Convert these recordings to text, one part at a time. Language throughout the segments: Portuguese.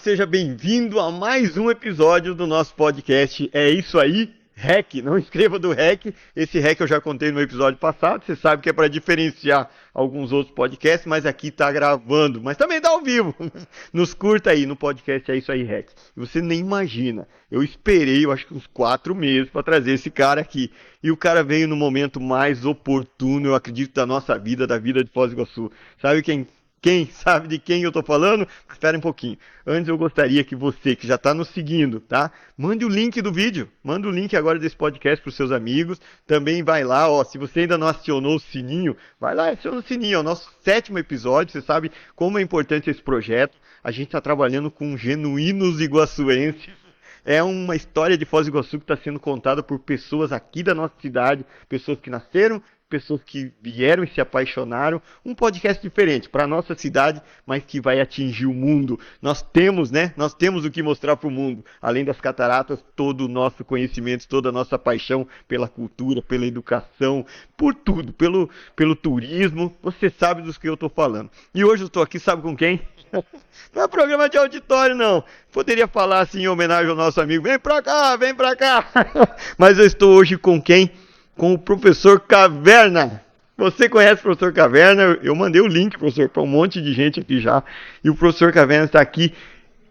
seja bem-vindo a mais um episódio do nosso podcast. É isso aí, REC. Não escreva do REC. Esse REC eu já contei no episódio passado. Você sabe que é para diferenciar alguns outros podcasts, mas aqui tá gravando. Mas também tá ao vivo. Nos curta aí no podcast É Isso Aí, REC. Você nem imagina. Eu esperei, eu acho que uns 4 meses para trazer esse cara aqui. E o cara veio no momento mais oportuno, eu acredito, da nossa vida, da vida de Foz do Iguaçu. Sabe quem sabe de quem eu tô falando? Espera um pouquinho. Antes eu gostaria que você, que já está nos seguindo, tá? Mande o link do vídeo. Manda o link agora desse podcast para os seus amigos. Também vai lá, ó. Se você ainda não acionou o sininho, vai lá e aciona o sininho. É o nosso 7º episódio. Você sabe como é importante esse projeto. A gente está trabalhando com genuínos iguaçuenses. É uma história de Foz do Iguaçu que está sendo contada por pessoas aqui da nossa cidade, pessoas que nasceram, pessoas que vieram e se apaixonaram. Um podcast diferente para a nossa cidade, mas que vai atingir o mundo. Nós temos o que mostrar para o mundo. Além das cataratas, todo o nosso conhecimento, toda a nossa paixão pela cultura, pela educação, por tudo, pelo turismo. Você sabe dos que eu estou falando. E hoje eu estou aqui, sabe com quem? Não é programa de auditório, não. Poderia falar assim em homenagem ao nosso amigo. Vem pra cá, vem pra cá. Mas eu estou hoje com quem? Com o professor Caverna. Você conhece o professor Caverna? Eu mandei o link, professor, para um monte de gente aqui já. E o professor Caverna está aqui.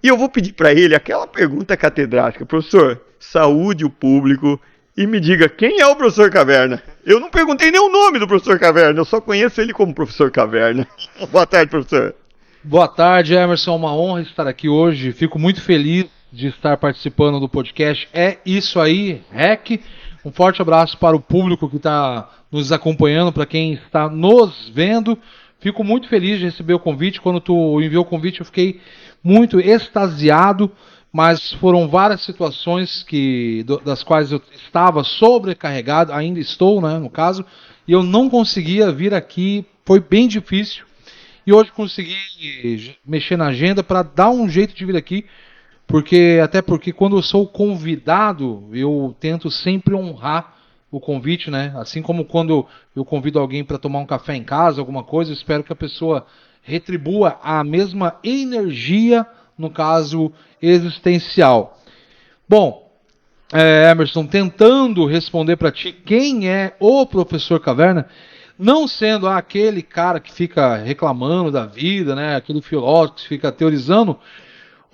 E eu vou pedir para ele aquela pergunta catedrática. Professor, saúde o público e me diga quem é o professor Caverna. Eu não perguntei nem o nome do professor Caverna, eu só conheço ele como professor Caverna. Boa tarde, professor. Boa tarde, Emerson. É uma honra estar aqui hoje. Fico muito feliz de estar participando do podcast. É isso aí, REC. Um forte abraço para o público que está nos acompanhando, para quem está nos vendo. Fico muito feliz de receber o convite. Quando tu enviou o convite, eu fiquei muito extasiado, mas foram várias situações das quais eu estava sobrecarregado, ainda estou, né, no caso, e eu não conseguia vir aqui. Foi bem difícil. E hoje consegui mexer na agenda para dar um jeito de vir aqui, até porque quando eu sou convidado, eu tento sempre honrar o convite, né? Assim como quando eu convido alguém para tomar um café em casa, alguma coisa, eu espero que a pessoa retribua a mesma energia, no caso existencial. Bom, Emerson, tentando responder para ti quem é o professor Caverna, não sendo aquele cara que fica reclamando da vida, né? Aquele filósofo que fica teorizando.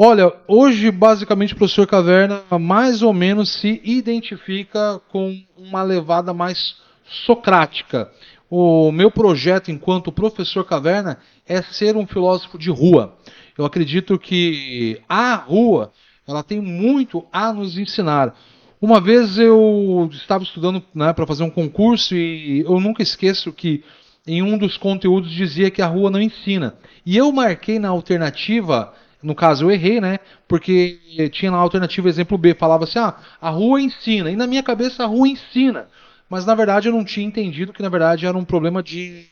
Olha, hoje basicamente o professor Caverna mais ou menos se identifica com uma levada mais socrática. O meu projeto enquanto professor Caverna é ser um filósofo de rua. Eu acredito que a rua ela tem muito a nos ensinar. Uma vez eu estava estudando, né, para fazer um concurso e eu nunca esqueço que em um dos conteúdos dizia que a rua não ensina. E eu marquei na alternativa, no caso eu errei, né, porque tinha na alternativa exemplo B, falava assim, a rua ensina. E na minha cabeça a rua ensina. Mas na verdade eu não tinha entendido que na verdade era um problema de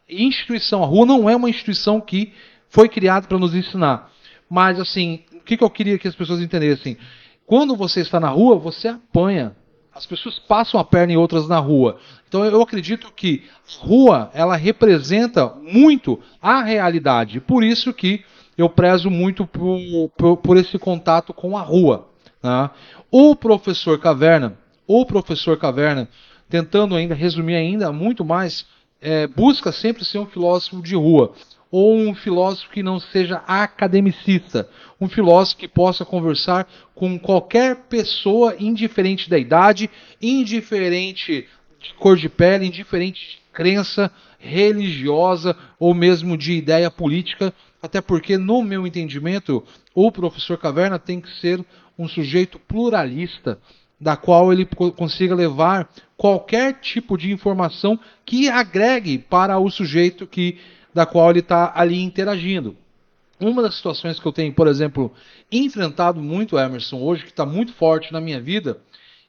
instituição. A rua não é uma instituição que foi criada para nos ensinar. Mas assim, o que eu queria que as pessoas entendessem? Quando você está na rua, você apanha. As pessoas passam a perna em outras na rua. Então eu acredito que a rua, ela representa muito a realidade. Por isso que eu prezo muito por esse contato com a rua. Né? O professor Caverna, tentando ainda resumir ainda muito mais, busca sempre ser um filósofo de rua. Ou um filósofo que não seja academicista, um filósofo que possa conversar com qualquer pessoa, indiferente da idade, indiferente de cor de pele, indiferente de crença religiosa ou mesmo de ideia política, até porque, no meu entendimento, o professor Caverna tem que ser um sujeito pluralista, da qual ele consiga levar qualquer tipo de informação que agregue para o sujeito da qual ele está ali interagindo. Uma das situações que eu tenho, por exemplo, enfrentado muito, Emerson, hoje, que está muito forte na minha vida,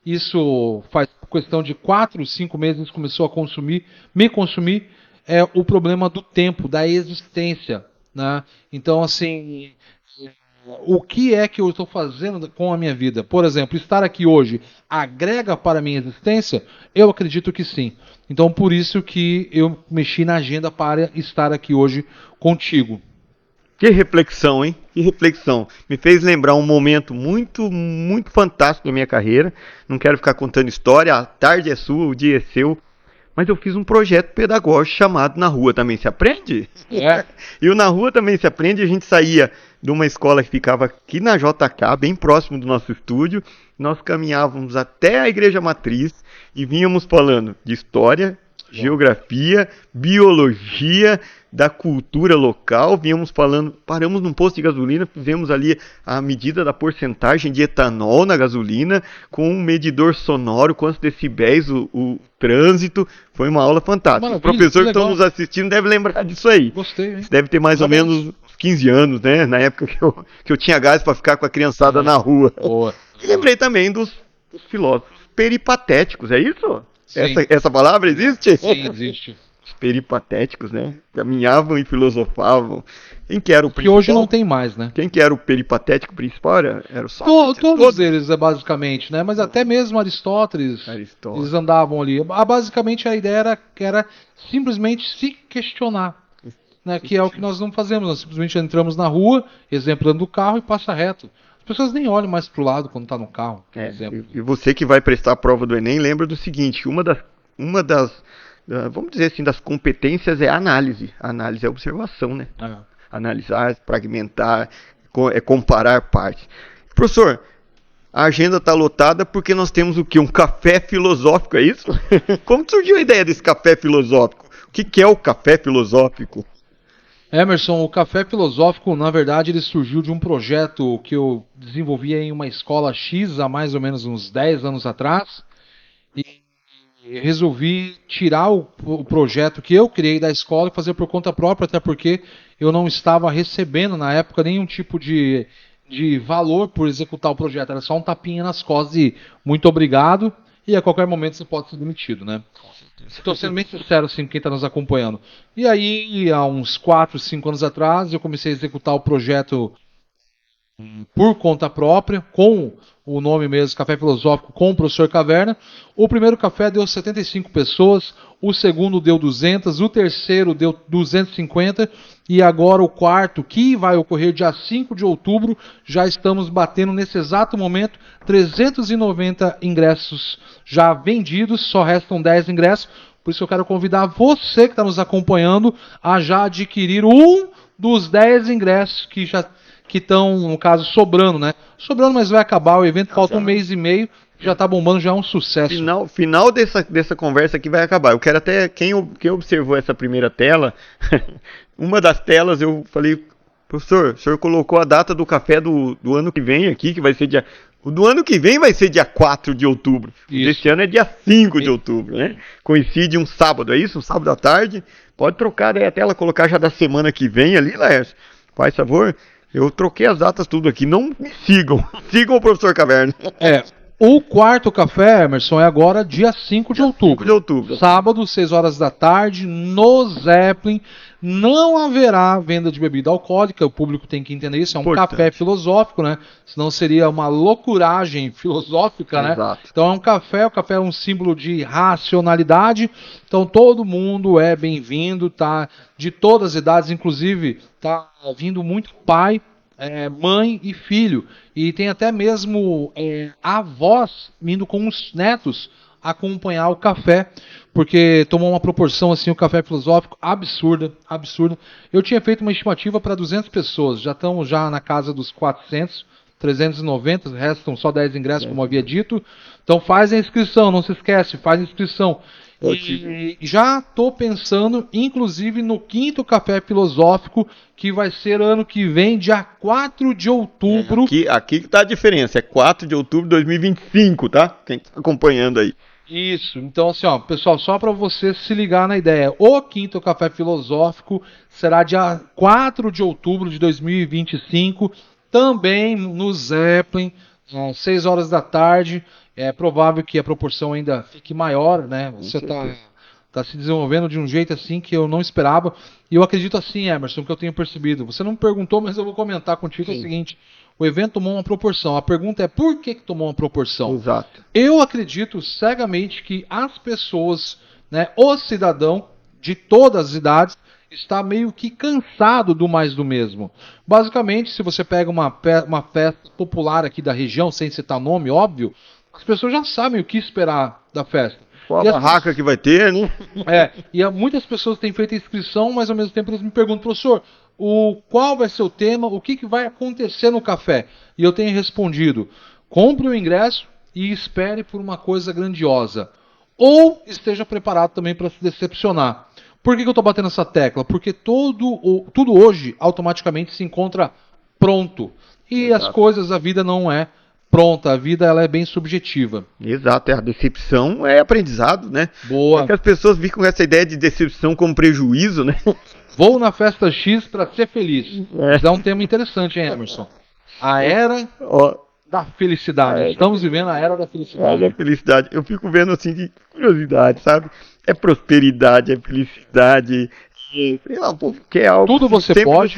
isso faz questão de 4, 5 meses começou a me consumir, é o problema do tempo, da existência. Né? Então, assim, o que é que eu estou fazendo com a minha vida? Por exemplo, estar aqui hoje agrega para a minha existência? Eu acredito que sim. Então, por isso que eu mexi na agenda para estar aqui hoje contigo. Que reflexão, hein? Que reflexão. Me fez lembrar um momento muito, muito fantástico da minha carreira. Não quero ficar contando história, a tarde é sua, o dia é seu. Mas eu fiz um projeto pedagógico chamado Na Rua Também Se Aprende. É. E o Na Rua Também Se Aprende, a gente saía de uma escola que ficava aqui na JK, bem próximo do nosso estúdio. Nós caminhávamos até a Igreja Matriz e vínhamos falando de história, geografia, biologia, da cultura local, vínhamos falando, paramos num posto de gasolina, fizemos ali a medida da porcentagem de etanol na gasolina, com um medidor sonoro, quantos decibéis o trânsito, foi uma aula fantástica. Maravilha, O professor que legal. está nos assistindo deve lembrar disso aí. Gostei, hein? Isso deve ter mais ou menos uns 15 anos, né? Na época que eu tinha gás para ficar com a criançada na rua. Boa. E lembrei também dos filósofos peripatéticos, é isso? Sim. Essa palavra existe? Sim, existe. Os peripatéticos, né? Caminhavam e filosofavam. Quem que era o Que principal? hoje não tem mais, né? Quem que era o peripatético principal? Era o Sócrates. Todos eles, basicamente, né? Mas até mesmo Aristóteles, eles andavam ali. Basicamente a ideia era simplesmente se questionar, né? Que é o que nós não fazemos. Nós simplesmente entramos na rua, exemplo, do carro e passa reto. As pessoas nem olham mais pro lado quando tá no carro, por exemplo. E você que vai prestar a prova do Enem, lembra do seguinte, que uma das vamos dizer assim, das competências é a análise. A análise é a observação, né? Analisar, fragmentar, comparar partes. Professor, a agenda está lotada porque nós temos o quê? Um café filosófico, é isso? Como surgiu a ideia desse café filosófico? O que é o café filosófico? Emerson, o Café Filosófico, na verdade, ele surgiu de um projeto que eu desenvolvia em uma escola X há mais ou menos uns 10 anos atrás. E resolvi tirar o projeto que eu criei da escola e fazer por conta própria, até porque eu não estava recebendo na época nenhum tipo de valor por executar o projeto. Era só um tapinha nas costas e muito obrigado, e a qualquer momento você pode ser demitido, né? Estou sendo bem sincero assim, quem está nos acompanhando. E aí, há uns 4, 5 anos atrás, eu comecei a executar o projeto por conta própria, com o nome mesmo, Café Filosófico, com o professor Caverna. O primeiro café deu 75 pessoas, o segundo deu 200, o terceiro deu 250 e agora o quarto, que vai ocorrer dia 5 de outubro, já estamos batendo nesse exato momento 390 ingressos já vendidos, só restam 10 ingressos, por isso eu quero convidar você que está nos acompanhando a já adquirir um dos 10 ingressos que estão, no caso, sobrando, né? Sobrando, mas vai acabar o evento, falta um mês e meio, já tá bombando, já é um sucesso. Final dessa conversa aqui vai acabar. Eu quero até, quem observou essa primeira tela, uma das telas eu falei, professor, o senhor colocou a data do café do ano que vem aqui, que vai ser dia... O do ano que vem vai ser dia 4 de outubro. Este ano é dia 5 de outubro, né? Coincide um sábado, é isso? Um sábado à tarde. Pode trocar daí a tela, colocar já da semana que vem ali, Laércio. Faz favor. Eu troquei as datas tudo aqui. Não me sigam. Sigam o professor Caverna. O quarto café, Emerson, é agora dia 5 de outubro. 5 de outubro. Sábado, 6 horas da tarde, no Zeppelin. Não haverá venda de bebida alcoólica, o público tem que entender isso, é um café filosófico, né? Senão seria uma loucuragem filosófica, né? Exato. Então é um café, o café é um símbolo de racionalidade, então todo mundo é bem-vindo, tá? De todas as idades, inclusive, tá vindo muito pai, mãe e filho, e tem até mesmo avós vindo com os netos acompanhar o café, porque tomou uma proporção assim, o café filosófico absurda. Eu tinha feito uma estimativa para 200 pessoas, já estamos na casa dos 400, 390, restam só 10 ingressos, como havia dito. Então faz a inscrição, não se esquece, faz a inscrição. E já estou pensando, inclusive, no quinto café filosófico, que vai ser ano que vem, dia 4 de outubro. Aqui que está a diferença, é 4 de outubro de 2025, tá? Quem está acompanhando aí. Isso, então assim, ó, pessoal, só para você se ligar na ideia, o quinto café filosófico será dia 4 de outubro de 2025, também no Zeppelin, às 6 horas da tarde. É provável que a proporção ainda fique maior, né? Você tá se desenvolvendo de um jeito assim que eu não esperava. E eu acredito assim, Emerson, que eu tenho percebido. Você não me perguntou, mas eu vou comentar contigo. É o seguinte: o evento tomou uma proporção. A pergunta é por que tomou uma proporção? Exato. Eu acredito cegamente que as pessoas, né, o cidadão de todas as idades, está meio que cansado do mais do mesmo. Basicamente, se você pega uma festa popular aqui da região, sem citar nome, óbvio, as pessoas já sabem o que esperar da festa. Qual a barraca que vai ter, né? Muitas pessoas têm feito a inscrição, mas ao mesmo tempo eles me perguntam, professor, qual vai ser o tema, o que vai acontecer no café? E eu tenho respondido, compre o ingresso e espere por uma coisa grandiosa. Ou esteja preparado também para se decepcionar. Por que eu estou batendo essa tecla? Porque tudo hoje automaticamente se encontra pronto. E Exato. As coisas, a vida não é pronta, a vida ela é bem subjetiva. Exato, a decepção é aprendizado, né? Boa. É que as pessoas ficam com essa ideia de decepção como prejuízo, né? Vou na festa X para ser feliz. Isso é um tema interessante, hein, Emerson? A era da felicidade. Estamos vivendo a era da felicidade. Da felicidade. Eu fico vendo assim de curiosidade, sabe? É prosperidade, é felicidade. Sei lá, o povo quer algo. Tudo você sempre pode.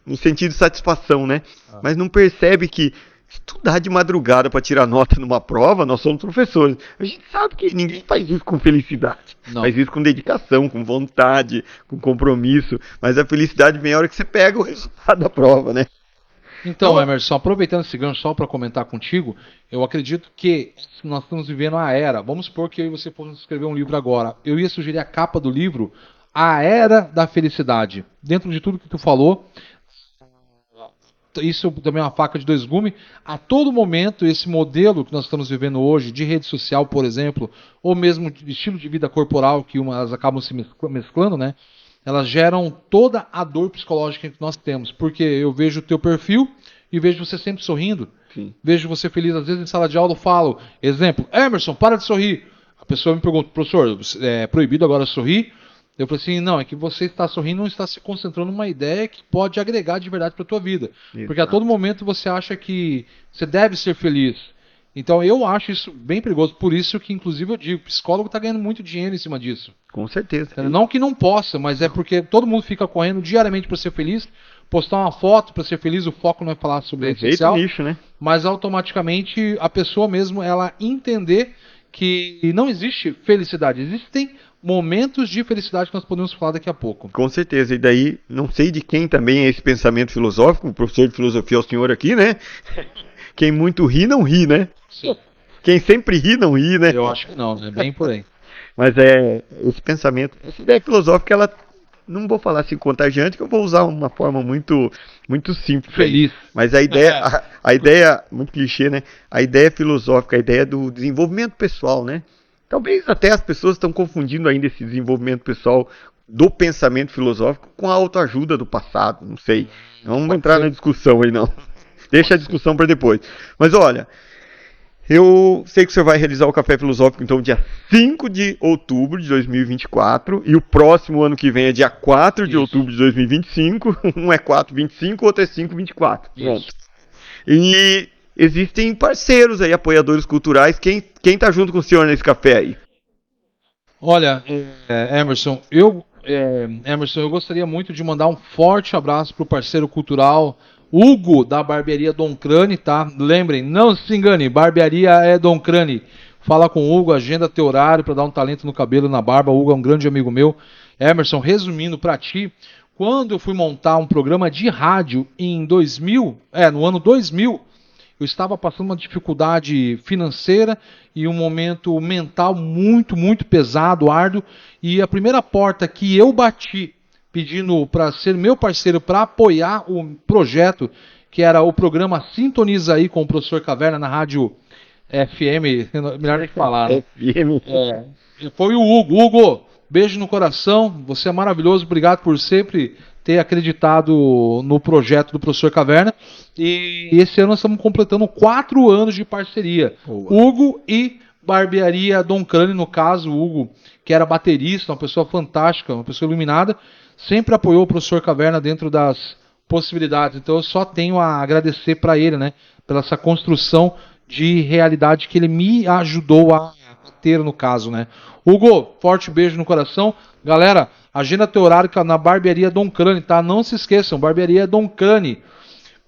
No sentido de satisfação, né? Mas não percebe que estudar de madrugada para tirar nota numa prova, nós somos professores. A gente sabe que ninguém faz isso com felicidade. Não. Faz isso com dedicação, com vontade, com compromisso. Mas a felicidade vem a hora que você pega o resultado da prova, né? Então, Emerson, aproveitando esse gancho só para comentar contigo, eu acredito que nós estamos vivendo a era. Vamos supor que eu e você fossem escrever um livro agora. Eu ia sugerir a capa do livro, A Era da Felicidade. Dentro de tudo que tu falou, isso também é uma faca de dois gumes. A todo momento, esse modelo que nós estamos vivendo hoje, de rede social, por exemplo, ou mesmo de estilo de vida corporal, que elas acabam se mesclando, né? Elas geram toda a dor psicológica que nós temos. Porque eu vejo o teu perfil e vejo você sempre sorrindo. Sim. Vejo você feliz. Às vezes em sala de aula eu falo, exemplo, Emerson, para de sorrir. A pessoa me pergunta, professor, é proibido agora sorrir? Eu falei assim, não, é que você está sorrindo, não está se concentrando numa ideia que pode agregar de verdade para a tua vida. Exato. Porque a todo momento você acha que você deve ser feliz. Então eu acho isso bem perigoso. Por isso que, inclusive, eu digo, o psicólogo está ganhando muito dinheiro em cima disso. Com certeza. Não que não possa, mas é porque todo mundo fica correndo diariamente para ser feliz, postar uma foto para ser feliz, o foco não é falar sobre rede social, nicho, né? Mas automaticamente a pessoa mesmo, ela entender que não existe felicidade, existem momentos de felicidade que nós podemos falar daqui a pouco. Com certeza, e daí, não sei de quem também é esse pensamento filosófico, o professor de filosofia é o senhor aqui, né? Quem muito ri, não ri, né? Sim. Quem sempre ri, não ri, né? Eu acho que não, é bem por aí. Mas esse pensamento, essa ideia filosófica, ela, não vou falar assim contagiante, que eu vou usar uma forma muito, muito simples. Feliz. Mas a ideia, muito clichê, né? A ideia filosófica, a ideia do desenvolvimento pessoal, né? Talvez até as pessoas estão confundindo ainda esse desenvolvimento pessoal do pensamento filosófico com a autoajuda do passado, não sei. Não vamos entrar na discussão aí, não. Deixa a discussão para depois. Mas olha, eu sei que você vai realizar o Café Filosófico, então, dia 5 de outubro de 2024, e o próximo ano que vem é dia 4 de outubro de 2025, um é 4/25, outro é 5/24. Pronto. E existem parceiros aí, apoiadores culturais. Quem tá junto com o senhor nesse café aí? Olha, Emerson, eu gostaria muito de mandar um forte abraço pro parceiro cultural Hugo, da barbearia Dom Crane, tá? Lembrem, não se engane, barbearia é Dom Crane. Fala com o Hugo, agenda teu horário para dar um talento no cabelo e na barba. O Hugo é um grande amigo meu. Emerson, resumindo para ti, quando eu fui montar um programa de rádio no ano 2000, eu estava passando uma dificuldade financeira e um momento mental muito, muito pesado, árduo. E a primeira porta que eu bati pedindo para ser meu parceiro para apoiar o projeto, que era o programa Sintoniza Aí com o professor Caverna na rádio FM, melhor nem falar, né? FM. Foi o Hugo. Hugo, beijo no coração, você é maravilhoso, obrigado por sempre ter acreditado no projeto do professor Caverna. E esse ano nós estamos completando 4 anos de parceria. Boa. Hugo e barbearia Dom Crane, no caso, o Hugo, que era baterista, uma pessoa fantástica, uma pessoa iluminada, sempre apoiou o professor Caverna dentro das possibilidades. Então eu só tenho a agradecer para ele, né, pela essa construção de realidade que ele me ajudou a ter, no caso, né. Hugo, forte beijo no coração. Galera, agenda teu horário na barbearia Dom Crane, tá? Não se esqueçam, barbearia Dom Crane.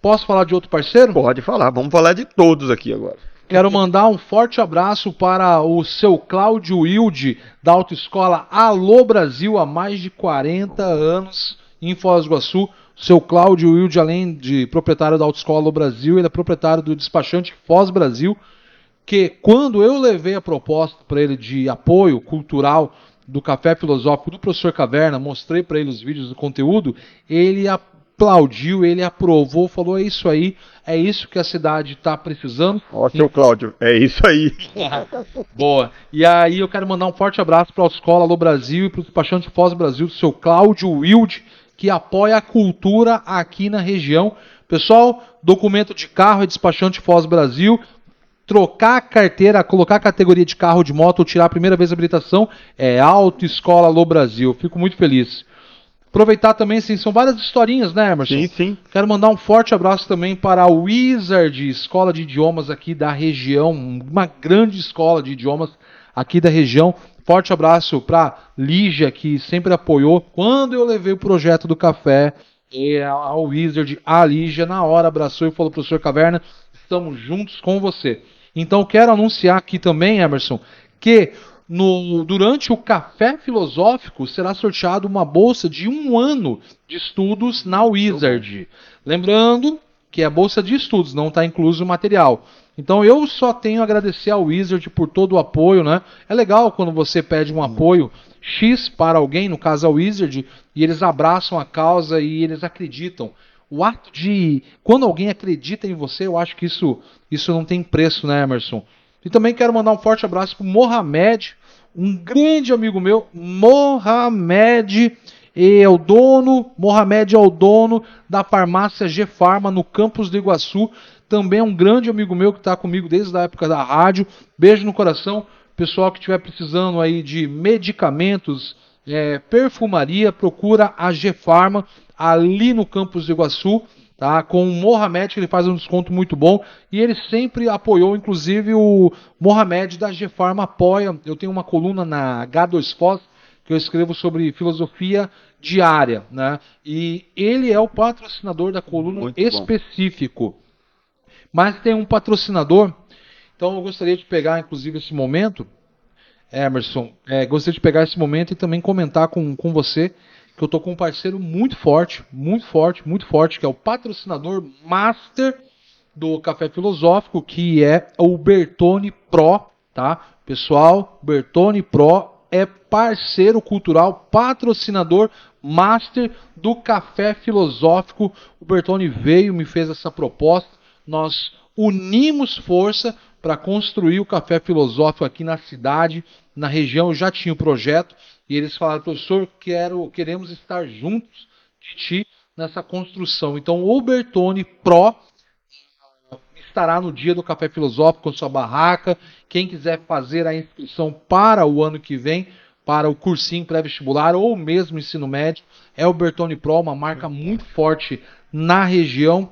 Posso falar de outro parceiro? Pode falar, vamos falar de todos aqui agora. Quero mandar um forte abraço para o seu Cláudio Wilde, da Autoescola Alô Brasil, há mais de 40 anos em Foz do Iguaçu. O seu Cláudio Wilde, além de proprietário da Autoescola Alô Brasil, ele é proprietário do despachante Foz Brasil, que quando eu levei a proposta para ele de apoio cultural do Café Filosófico do Professor Caverna, mostrei para ele os vídeos do conteúdo, ele aplaudiu, ele aprovou, falou: é isso aí, é isso que a cidade está precisando. Ó, seu Cláudio, é isso aí. Boa. E aí eu quero mandar um forte abraço para a Autoescola Alô Brasil e para o despachante Foz Brasil, do seu Cláudio Wilde, que apoia a cultura aqui na região. Pessoal, documento de carro é despachante Foz Brasil. Trocar a carteira, colocar a categoria de carro, de moto ou tirar a primeira vez a habilitação é Autoescola Alô Brasil. Fico muito feliz. Aproveitar também, assim, são várias historinhas, né, Emerson? Sim, sim. Quero mandar um forte abraço também para a Wizard, escola de idiomas aqui da região, uma grande escola de idiomas aqui da região. Forte abraço para Lígia, que sempre apoiou. Quando eu levei o projeto do café, a Wizard, a Lígia, na hora abraçou e falou: professor Caverna, estamos juntos com você. Então quero anunciar aqui também, Emerson, que durante o Café Filosófico será sorteado uma bolsa de 1 ano de estudos na Wizard. Lembrando que é bolsa de estudos, não está incluso o material. Então eu só tenho a agradecer ao Wizard por todo o apoio, né? É legal quando você pede um apoio X para alguém, no caso a Wizard, e eles abraçam a causa e eles acreditam. O ato de... Quando alguém acredita em você, eu acho que isso não tem preço, né, Emerson? E também quero mandar um forte abraço para o Mohamed, um grande amigo meu. Mohamed é o dono da farmácia G-Pharma no campus do Iguaçu. Também é um grande amigo meu que está comigo desde a época da rádio. Beijo no coração. Pessoal que estiver precisando aí de medicamentos, perfumaria, procura a G-Pharma ali no campus do Iguaçu, tá? Com o Mohamed, que ele faz um desconto muito bom, e ele sempre apoiou, inclusive o Mohamed da G-Pharma apoia. Eu tenho uma coluna na H2Foz que eu escrevo sobre filosofia diária, né? E ele é o patrocinador da coluna muito específico. Bom. Mas tem um patrocinador, então eu gostaria de pegar, inclusive, esse momento, Emerson, gostaria de pegar esse momento e também comentar com você que eu estou com um parceiro muito forte, que é o patrocinador master do Café Filosófico, que é o Bertone Pro, tá? Pessoal, Bertone Pro é parceiro cultural, patrocinador master do Café Filosófico. O Bertone veio, me fez essa proposta, nós unimos força para construir o Café Filosófico aqui na cidade, na região. Eu já tinha o projeto, e eles falaram: professor, queremos estar juntos de ti nessa construção. Então o Bertone Pro estará no dia do Café Filosófico com sua barraca. Quem quiser fazer a inscrição para o ano que vem, para o cursinho pré-vestibular ou mesmo ensino médio, é o Bertone Pro, uma marca muito forte na região,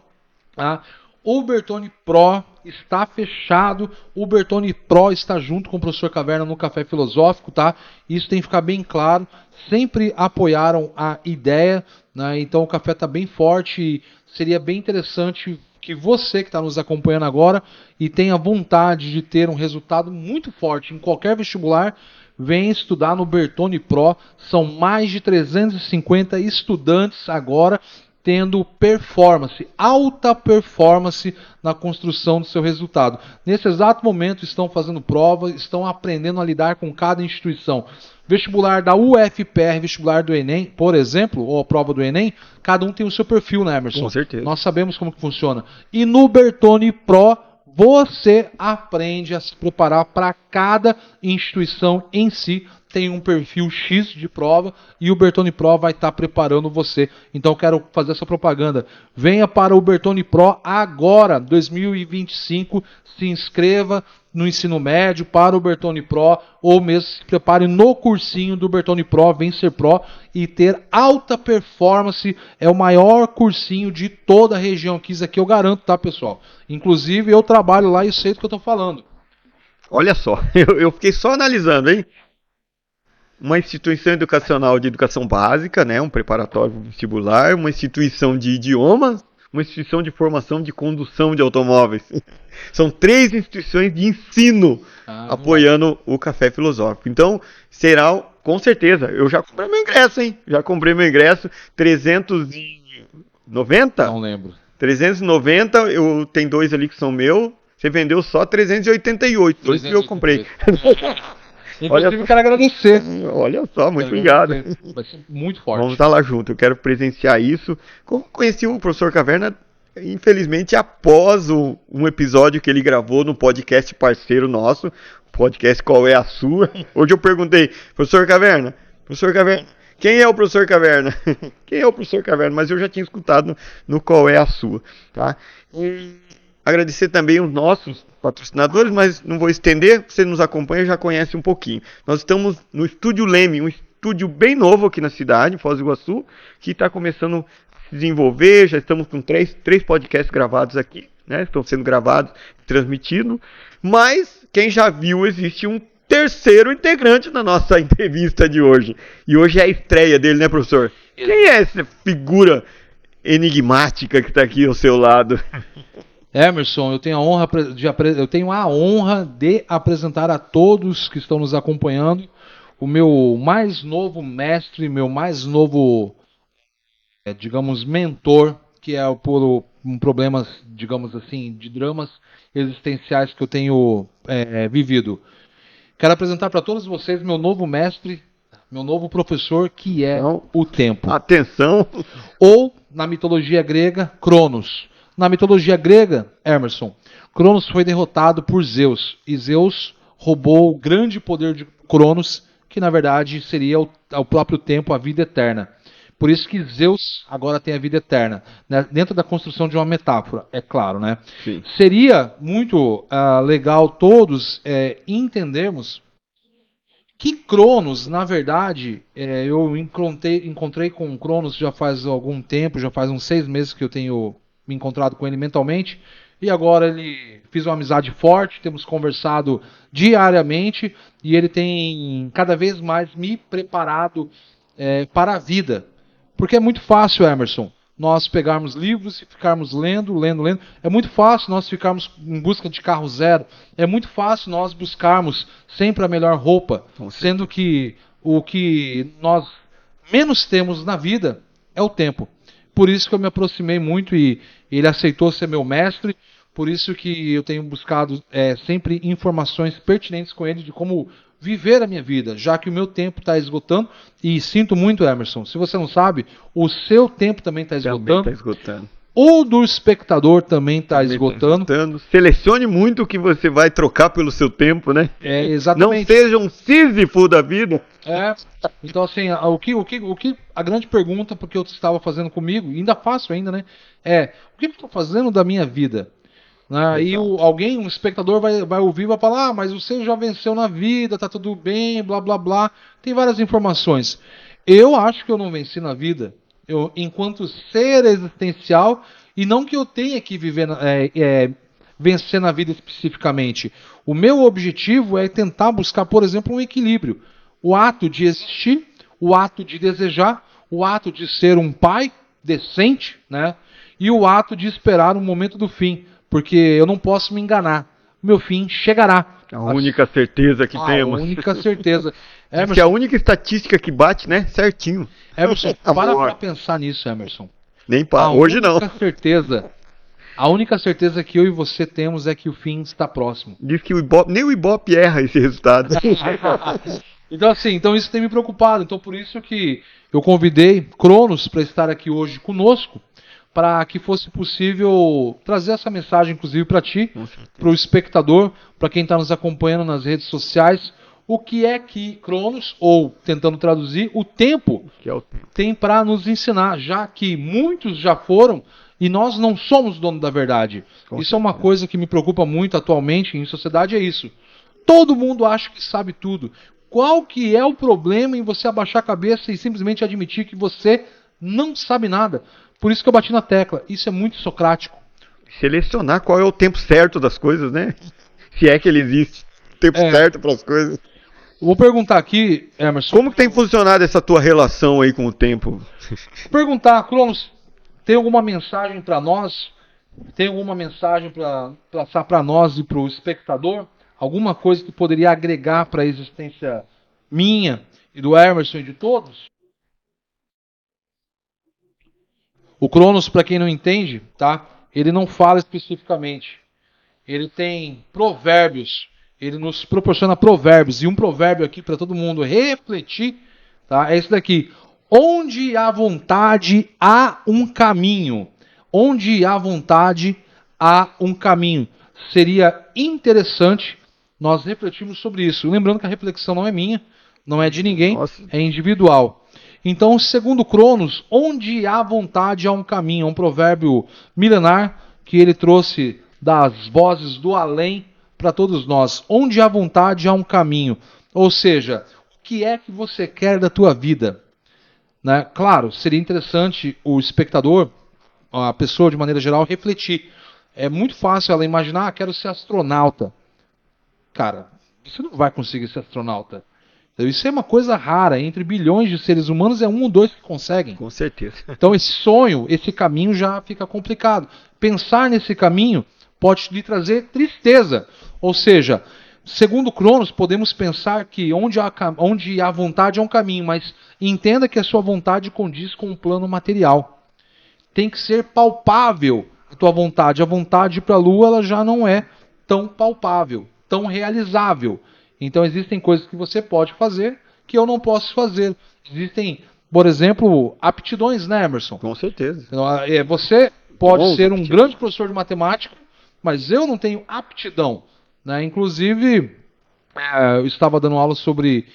tá? O Bertone Pro está fechado, o Bertone Pro está junto com o professor Caverna no Café Filosófico, tá? Isso tem que ficar bem claro, sempre apoiaram a ideia, né? Então o café está bem forte e seria bem interessante que você que está nos acompanhando agora e tenha vontade de ter um resultado muito forte em qualquer vestibular, venha estudar no Bertone Pro. São mais de 350 estudantes agora tendo performance, alta performance na construção do seu resultado. Nesse exato momento estão fazendo prova, estão aprendendo a lidar com cada instituição. Vestibular da UFPR, vestibular do Enem, por exemplo, ou a prova do Enem, cada um tem o seu perfil, né, Emerson? Com certeza. Nós sabemos como que funciona. E no Bertone Pro, você aprende a se preparar para cada instituição em si. Tem um perfil X de prova e o Bertone Pro vai estar preparando você. Então quero fazer essa propaganda. Venha para o Bertone Pro agora, 2025. Se inscreva no ensino médio para o Bertone Pro ou mesmo se prepare no cursinho do Bertone Pro, Vencer Pro, e ter alta performance. É o maior cursinho de toda a região aqui, isso aqui eu garanto, tá, pessoal? Inclusive eu trabalho lá e sei do que eu estou falando. Olha só, eu fiquei só analisando, hein? Uma instituição educacional de educação básica, né, um preparatório vestibular, uma instituição de idiomas, uma instituição de formação de condução de automóveis. São 3 instituições de ensino apoiando o Café Filosófico. Então, será, com certeza, eu já comprei meu ingresso, hein? Já comprei meu ingresso, 390? Não lembro. 390, tem 2 ali que são meus. Você vendeu só 388, 2 que eu comprei. Inclusive, eu quero agradecer. Olha só, muito obrigado. Vai ser muito forte. Vamos estar lá junto, eu quero presenciar isso. Conheci o professor Caverna, infelizmente, após um episódio que ele gravou no podcast parceiro nosso, podcast Qual é a Sua? Hoje eu perguntei, professor Caverna, quem é o professor Caverna? Quem é o professor Caverna? Mas eu já tinha escutado no Qual é a Sua, tá? Agradecer também os nossos patrocinadores, mas não vou estender, você nos acompanha e já conhece um pouquinho. Nós estamos no Estúdio Leme, um estúdio bem novo aqui na cidade, em Foz do Iguaçu, que está começando a se desenvolver, já estamos com 3 podcasts gravados aqui, né? Estão sendo gravados, transmitidos, mas quem já viu, existe um terceiro integrante na nossa entrevista de hoje, e hoje é a estreia dele, né, professor? Quem é essa figura enigmática que está aqui ao seu lado? Emerson, eu tenho a honra de apresentar a todos que estão nos acompanhando o meu mais novo mestre, meu mais novo, digamos, mentor, que é por problemas, digamos assim, de dramas existenciais que eu tenho vivido. Quero apresentar para todos vocês meu novo mestre, meu novo professor, que é o tempo. Atenção! Ou, na mitologia grega, Cronos. Na mitologia grega, Emerson, Cronos foi derrotado por Zeus, e Zeus roubou o grande poder de Cronos, que na verdade seria o próprio tempo, a vida eterna. Por isso que Zeus agora tem a vida eterna, né? Dentro da construção de uma metáfora, é claro, né? Sim. Seria muito legal todos entendermos que Cronos, na verdade, eu encontrei com Cronos já faz algum tempo, já faz uns 6 meses que eu tenho me encontrado com ele mentalmente, e agora ele fiz uma amizade forte, temos conversado diariamente, e ele tem cada vez mais me preparado para a vida. Porque é muito fácil, Emerson, nós pegarmos livros e ficarmos lendo. É muito fácil nós ficarmos em busca de carro zero. É muito fácil nós buscarmos sempre a melhor roupa, sendo que o que nós menos temos na vida é o tempo. Por isso que eu me aproximei muito e ele aceitou ser meu mestre. Por isso que eu tenho buscado sempre informações pertinentes com ele de como viver a minha vida, já que o meu tempo está esgotando. E sinto muito, Emerson, se você não sabe, o seu tempo também está esgotando. O do espectador também está esgotando. Selecione muito o que você vai trocar pelo seu tempo, né? Exatamente. Não seja um Sísifo da vida. Então, assim, a grande pergunta, porque eu estava fazendo comigo, e ainda faço ainda, né? O que eu estou fazendo da minha vida? E um espectador vai ouvir e vai falar, mas você já venceu na vida, tá tudo bem, blá blá blá. Tem várias informações. Eu acho que eu não venci na vida. Enquanto ser existencial, e não que eu tenha que viver, vencer na vida especificamente. O meu objetivo é tentar buscar, por exemplo, um equilíbrio. O ato de existir, o ato de desejar, o ato de ser um pai decente, né? E o ato de esperar o momento do fim. Porque eu não posso me enganar. Meu fim chegará. A única certeza que temos. A única certeza. Que é a única estatística que bate, né? Certinho. Emerson, para pensar nisso, Emerson. Nem para. Hoje não. A única certeza que eu e você temos é que o fim está próximo. Diz que nem o Ibope erra esse resultado. Então isso tem me preocupado. Então por isso que eu convidei Cronos para estar aqui hoje conosco, para que fosse possível trazer essa mensagem, inclusive para ti, para o espectador, para quem está nos acompanhando nas redes sociais, o que é que Cronos, ou tentando traduzir, o tempo tem para nos ensinar, já que muitos já foram e nós não somos dono da verdade. Isso é uma coisa que me preocupa muito atualmente em sociedade, é isso. Todo mundo acha que sabe tudo. Qual que é o problema em você abaixar a cabeça e simplesmente admitir que você não sabe nada? Por isso que eu bati na tecla. Isso é muito socrático. Selecionar qual é o tempo certo das coisas, né? Se é que ele existe. Tempo certo para as coisas. Vou perguntar aqui, Emerson. Como que tem funcionado essa tua relação aí com o tempo? Perguntar, Cronos, Tem alguma mensagem para nós? Tem alguma mensagem para passar para nós e para o espectador? Alguma coisa que poderia agregar para a existência minha e do Emerson e de todos? O Cronos, para quem não entende, tá? Ele não fala especificamente. Ele tem provérbios. Ele nos proporciona provérbios. E um provérbio aqui para todo mundo refletir, tá? É esse daqui. Onde há vontade, há um caminho. Onde há vontade, há um caminho. Seria interessante nós refletirmos sobre isso. Lembrando que a reflexão não é minha, não é de ninguém, é individual. Então, segundo Cronos, onde há vontade, há um caminho. É um provérbio milenar que ele trouxe das vozes do além para todos nós. Onde há vontade, há um caminho. Ou seja, o que é que você quer da tua vida? Né? Claro, seria interessante o espectador, a pessoa de maneira geral, refletir. É muito fácil ela imaginar, quero ser astronauta. Cara, você não vai conseguir ser astronauta. Então, isso é uma coisa rara. Entre bilhões de seres humanos é 1 ou 2 que conseguem. Com certeza. Então esse sonho, esse caminho já fica complicado. Pensar nesse caminho pode lhe trazer tristeza. Ou seja, segundo Cronos, podemos pensar que onde há vontade há um caminho, mas entenda que a sua vontade condiz com um plano material. Tem que ser palpável a tua vontade. A vontade para a Lua ela já não é tão palpável, tão realizável. Então existem coisas que você pode fazer que eu não posso fazer. Existem, por exemplo, aptidões, né, Emerson? Com certeza. Você pode ser um grande professor de matemática, mas eu não tenho aptidão. Né? Inclusive, eu estava dando aula sobre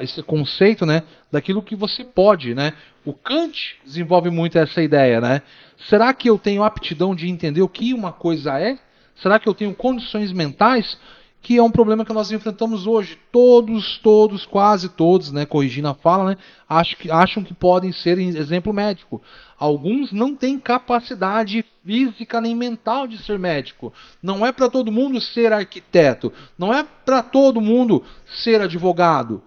esse conceito, né, daquilo que você pode. Né? O Kant desenvolve muito essa ideia. Né? Será que eu tenho aptidão de entender o que uma coisa é? Será que eu tenho condições mentais? Que é um problema que nós enfrentamos hoje. Todos, quase todos, né, corrigindo a fala, né, acham que podem ser exemplo médico. Alguns não têm capacidade física nem mental de ser médico. Não é para todo mundo ser arquiteto. Não é para todo mundo ser advogado.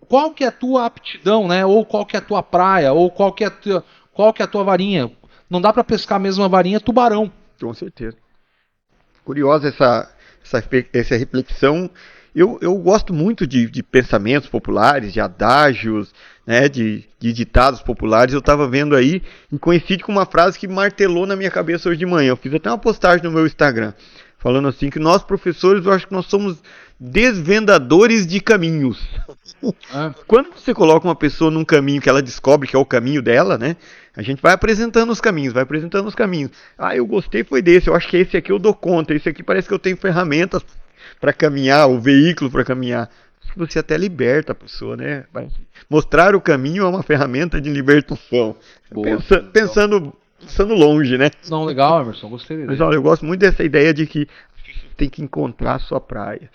Qual que é a tua aptidão, né? Ou qual que é a tua praia? Ou qual que é a tua varinha? Não dá para pescar a mesma varinha tubarão. Com certeza. Curiosa essa reflexão. Eu gosto muito de pensamentos populares, de adágios, né, de ditados populares. Eu estava vendo aí e coincide com uma frase que martelou na minha cabeça hoje de manhã. Eu fiz até uma postagem no meu Instagram, falando assim que nós professores, eu acho que nós somos desvendadores de caminhos. Quando você coloca uma pessoa num caminho que ela descobre que é o caminho dela, né? A gente vai apresentando os caminhos. Ah, eu gostei foi desse, eu acho que esse aqui eu dou conta, esse aqui parece que eu tenho ferramentas para caminhar, o veículo para caminhar. Você até liberta a pessoa, né? Mostrar o caminho é uma ferramenta de libertação. Boa, pensando longe, né? Não, legal, Emerson, gostei dele. Mas olha, eu gosto muito dessa ideia de que tem que encontrar a sua praia.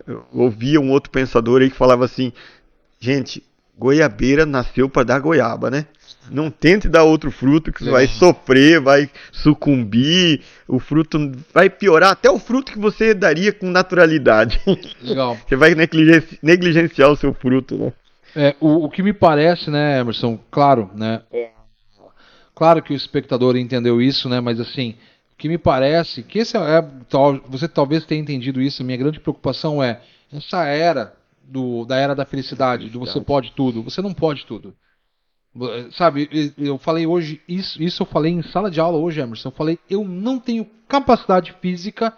Eu ouvia um outro pensador aí que falava assim, gente, goiabeira nasceu para dar goiaba, né? Não tente dar outro fruto que você vai sofrer, vai sucumbir, o fruto vai piorar, até o fruto que você daria com naturalidade. Legal. Você vai negligenciar o seu fruto, né? O que me parece, né, Emerson, claro, né? Claro que o espectador entendeu isso, né? Mas assim, o que me parece que você talvez tenha entendido isso. A minha grande preocupação é essa era da era da felicidade, do você pode tudo. Você não pode tudo. Sabe, eu falei hoje, isso eu falei em sala de aula hoje, Emerson. Eu falei, eu não tenho capacidade física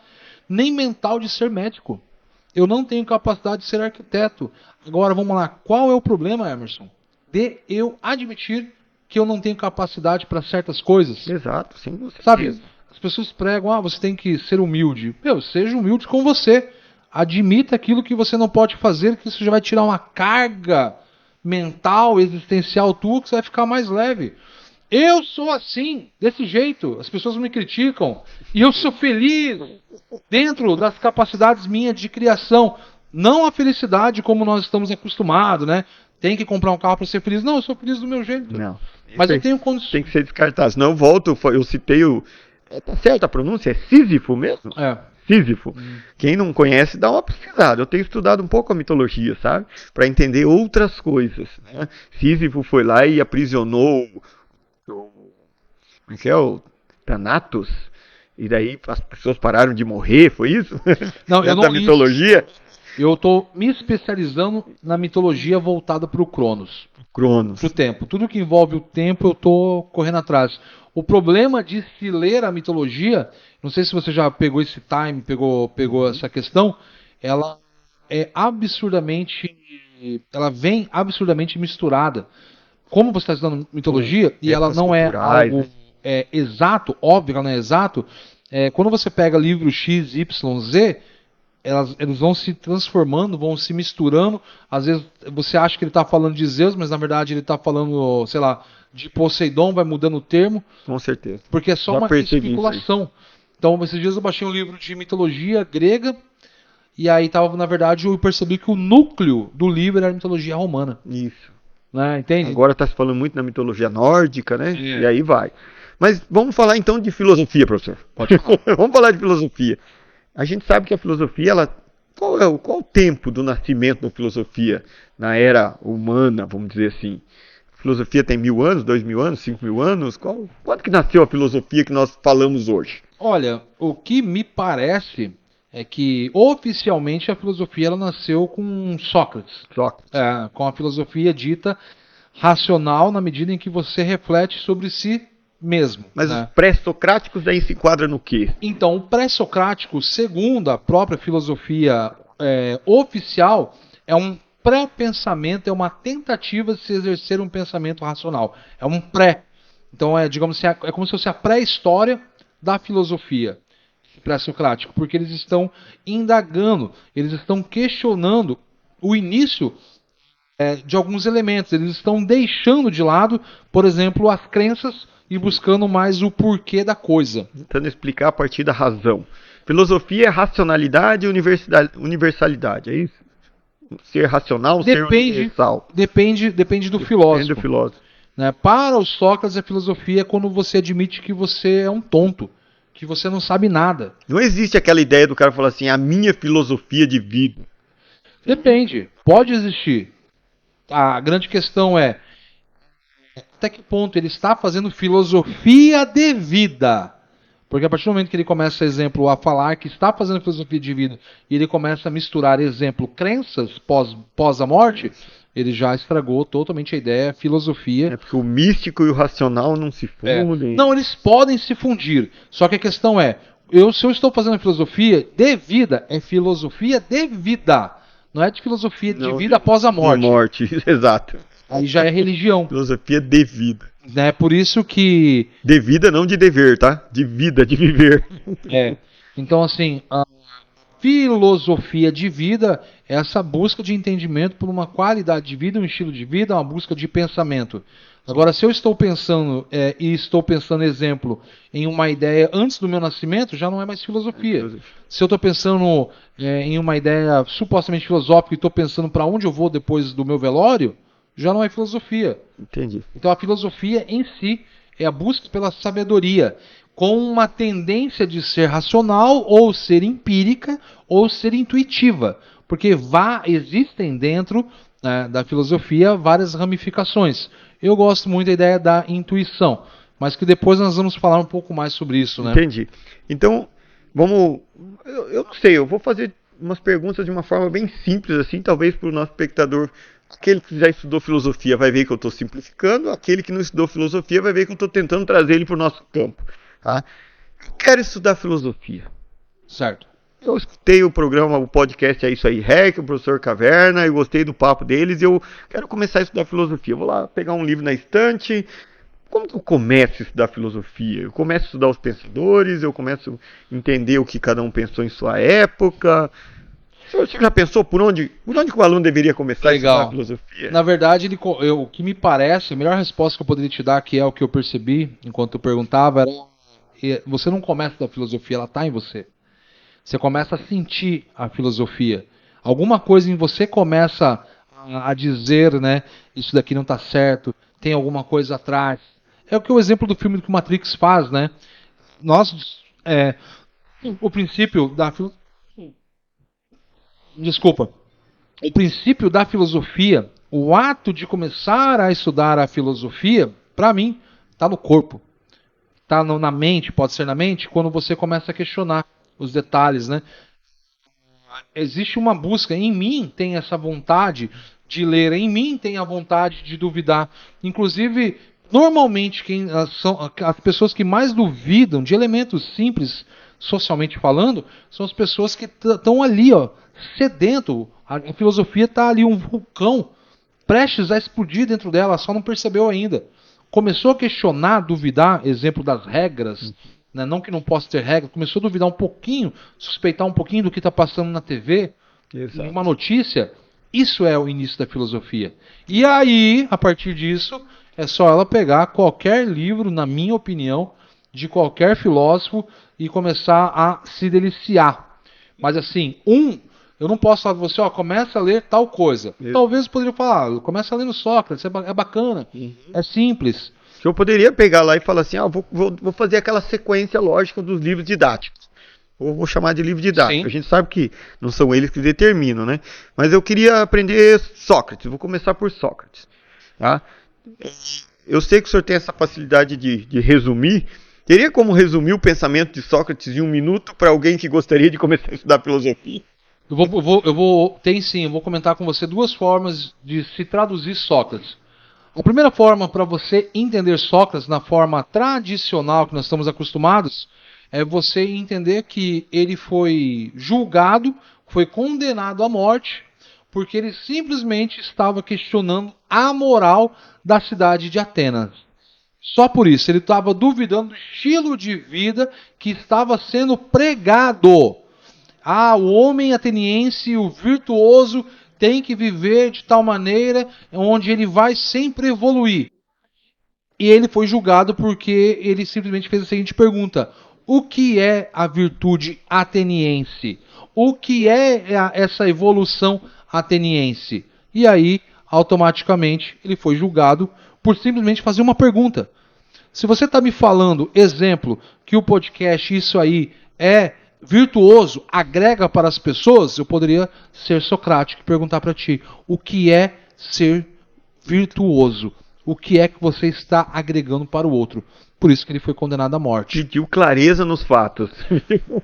nem mental de ser médico. Eu não tenho capacidade de ser arquiteto. Agora, vamos lá, qual é o problema, Emerson? De eu admitir que eu não tenho capacidade para certas coisas. Exato, sim. Você sabe, as pessoas pregam, você tem que ser humilde. Seja humilde com você. Admita aquilo que você não pode fazer, que isso já vai tirar uma carga mental, existencial tua, que você vai ficar mais leve. Eu sou assim, desse jeito. As pessoas me criticam e eu sou feliz dentro das capacidades minhas de criação. Não a felicidade como nós estamos acostumados, né? Tem que comprar um carro para ser feliz. Não, eu sou feliz do meu jeito. Não. Mas eu tenho condições. Tem que ser descartado. Senão eu citei o... Tá certo a pronúncia? É Sísifo mesmo? Sísifo. Quem não conhece, dá uma pesquisada. Eu tenho estudado um pouco a mitologia, sabe? Para entender outras coisas. Né? Sísifo foi lá e aprisionou que é o Thanatos, e daí as pessoas pararam de morrer, foi isso? Não, eu não da li. mitologia? Eu estou me especializando na mitologia voltada para o Cronos, Cronos. para o tempo. Tudo que envolve o tempo eu estou correndo atrás. O problema de se ler a mitologia, não sei se você já pegou esse time, pegou essa questão, ela é absurdamente, ela vem absurdamente misturada. Como você está estudando mitologia e ela não é culturais, algo exato, óbvio que ela não é exato, quando você pega livro X, Y, Z, eles vão se transformando, vão se misturando. Às vezes você acha que ele está falando de Zeus, mas na verdade ele está falando, sei lá, de Poseidon, vai mudando o termo. Com certeza. Porque é só Já uma percebi especulação. Então, esses dias eu baixei um livro de mitologia grega, e aí tava, na verdade, eu percebi que o núcleo do livro era a mitologia romana. Isso. Né? Entende? Agora está se falando muito na mitologia nórdica, né? É. E aí vai. Mas vamos falar então de filosofia, professor. Pode falar. Vamos falar de filosofia. A gente sabe que a filosofia, qual o tempo do nascimento da filosofia na era humana, vamos dizer assim? A filosofia tem 1000 anos, 2000 anos, 5000 anos? Quando que nasceu a filosofia que nós falamos hoje? Olha, o que me parece é que oficialmente a filosofia ela nasceu com Sócrates. Sócrates. Com a filosofia dita racional na medida em que você reflete sobre si mesmo. Mas né? os pré-socráticos daí se enquadram no quê? Então, o pré-socrático, segundo a própria filosofia oficial, é um pré-pensamento, é uma tentativa de se exercer um pensamento racional. É um pré. Então, digamos assim, é como se fosse a pré-história da filosofia pré-socrático, porque eles estão indagando, eles estão questionando o início de alguns elementos, eles estão deixando de lado, por exemplo, as crenças e buscando mais o porquê da coisa. Tentando explicar a partir da razão. Filosofia é racionalidade e universalidade, é isso? Ser racional, ser universal. Depende do filósofo. Depende do filósofo. Né? Para os Sócrates, a filosofia é quando você admite que você é um tonto, que você não sabe nada. Não existe aquela ideia do cara falar assim, a minha filosofia de vida. Depende, pode existir. A grande questão é até que ponto ele está fazendo filosofia de vida. Porque a partir do momento que ele começa, exemplo, a falar que está fazendo filosofia de vida e ele começa a misturar, exemplo, crenças pós a morte, ele já estragou totalmente a ideia, a filosofia. É porque o místico e o racional não se fundem. Não, eles podem se fundir. Só que a questão é, se eu estou fazendo filosofia de vida, é filosofia de vida. Não é de filosofia de vida após a morte. De morte, exato. Aí já é religião. Filosofia de vida. É por isso que... De vida, não de dever, tá? De vida, de viver. Então, assim, a filosofia de vida é essa busca de entendimento por uma qualidade de vida, um estilo de vida, uma busca de pensamento. Agora, se eu estou pensando, exemplo, em uma ideia antes do meu nascimento, já não é mais filosofia. Se eu estou pensando em uma ideia supostamente filosófica e estou pensando para onde eu vou depois do meu velório, já não é filosofia. Entendi. Então a filosofia em si é a busca pela sabedoria, com uma tendência de ser racional, ou ser empírica, ou ser intuitiva. Porque existem dentro da filosofia várias ramificações. Eu gosto muito da ideia da intuição, mas que depois nós vamos falar um pouco mais sobre isso, né? Entendi. Então, vamos... Eu não sei, eu vou fazer umas perguntas de uma forma bem simples, assim, talvez para o nosso espectador. Aquele que já estudou filosofia vai ver que eu estou simplificando, aquele que não estudou filosofia vai ver que eu estou tentando trazer ele para o nosso campo. Tá? Eu quero estudar filosofia. Certo. Eu escutei o programa, o podcast É Isso Aí, REC, o professor Caverna, eu gostei do papo deles e eu quero começar a estudar filosofia. Eu vou lá pegar um livro na estante. Como que eu começo a estudar filosofia? Eu começo a estudar os pensadores, eu começo a entender o que cada um pensou em sua época. Você já pensou por onde que o aluno deveria começar a estudar filosofia? Na verdade, o que me parece, a melhor resposta que eu poderia te dar, que é o que eu percebi enquanto eu perguntava, era: você não começa da filosofia, ela está em você. Você começa a sentir a filosofia. Alguma coisa em você começa a dizer, né, isso daqui não está certo, tem alguma coisa atrás. É o que o exemplo do filme que o Matrix faz, né? O princípio da filosofia. Desculpa. O princípio da filosofia, o ato de começar a estudar a filosofia, para mim, está no corpo. tá na mente, pode ser na mente, quando você começa a questionar os detalhes, né? Existe uma busca, em mim tem essa vontade de ler, em mim tem a vontade de duvidar. Inclusive, normalmente são as pessoas que mais duvidam de elementos simples, socialmente falando, são as pessoas que estão ali, ó, sedento. A filosofia está ali um vulcão prestes a explodir dentro dela, só não percebeu ainda. Começou a questionar, duvidar, exemplo das regras, né? Não que não possa ter regra, começou a duvidar um pouquinho, suspeitar um pouquinho do que está passando na TV, Exato. em uma notícia. Isso é o início da filosofia. E aí, a partir disso, é só ela pegar qualquer livro, na minha opinião, de qualquer filósofo e começar a se deliciar. Mas assim, eu não posso falar para você, ó, começa a ler tal coisa. Isso. Talvez eu poderia falar, começa a ler no Sócrates, é bacana, é simples. Eu poderia pegar lá e falar assim, vou fazer aquela sequência lógica dos livros didáticos. Ou vou chamar de livro didático. Sim. A gente sabe que não são eles que determinam, né? Mas eu queria aprender Sócrates. Vou começar por Sócrates. Tá? Eu sei que o senhor tem essa facilidade de resumir. Teria como resumir o pensamento de Sócrates em 1 minuto para alguém que gostaria de começar a estudar filosofia? Tem sim, eu vou comentar com você 2 formas de se traduzir Sócrates. A primeira forma para você entender Sócrates na forma tradicional que nós estamos acostumados é você entender que ele foi julgado, foi condenado à morte, porque ele simplesmente estava questionando a moral da cidade de Atenas. Só por isso, ele estava duvidando do estilo de vida que estava sendo pregado. O homem ateniense, o virtuoso, tem que viver de tal maneira onde ele vai sempre evoluir. E ele foi julgado porque ele simplesmente fez a seguinte pergunta: o que é a virtude ateniense? O que é essa evolução ateniense? E aí, automaticamente, ele foi julgado por simplesmente fazer uma pergunta. Se você está me falando, exemplo, que o podcast Isso Aí é virtuoso, agrega para as pessoas, eu poderia ser socrático e perguntar para ti: o que é ser virtuoso? O que é que você está agregando para o outro? Por isso que ele foi condenado à morte. Pediu clareza nos fatos.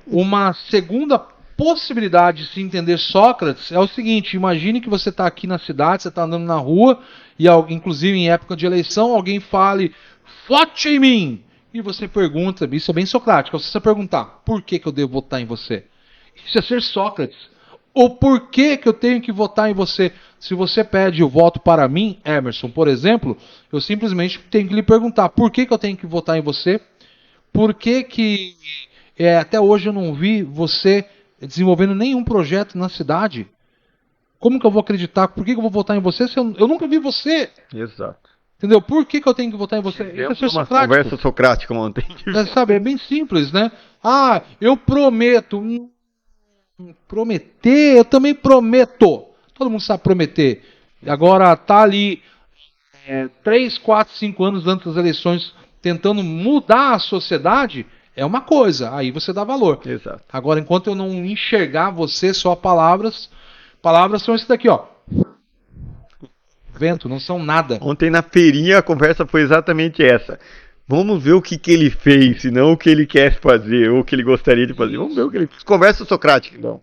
Uma segunda possibilidade de se entender Sócrates é o seguinte: imagine que você está aqui na cidade, você está andando na rua, e inclusive em época de eleição, alguém fale, vote em mim! E você pergunta, isso é bem socrático, você perguntar, por que eu devo votar em você? Isso é ser Sócrates. O porquê que eu tenho que votar em você? Se você pede o voto para mim, Emerson, por exemplo, eu simplesmente tenho que lhe perguntar, por que eu tenho que votar em você? Por que até hoje eu não vi você desenvolvendo nenhum projeto na cidade? Como que eu vou acreditar? Por que eu vou votar em você se eu nunca vi você? Exato. Entendeu? Por que eu tenho que votar em você? Isso é ser uma socrático. Conversa socrática ontem. Sabe, é bem simples, né? Eu prometo. Prometer, eu também prometo. Todo mundo sabe prometer. Agora tá ali 3, 4, 5 anos antes das eleições tentando mudar a sociedade, é uma coisa. Aí você dá valor. Exato. Agora, enquanto eu não enxergar você só palavras são isso daqui, ó. Vento, não são nada. Ontem na feirinha a conversa foi exatamente essa. Vamos ver o que ele fez, e não o que ele quer fazer, ou o que ele gostaria de fazer. Vamos ver o que ele fez. Conversa socrática, então.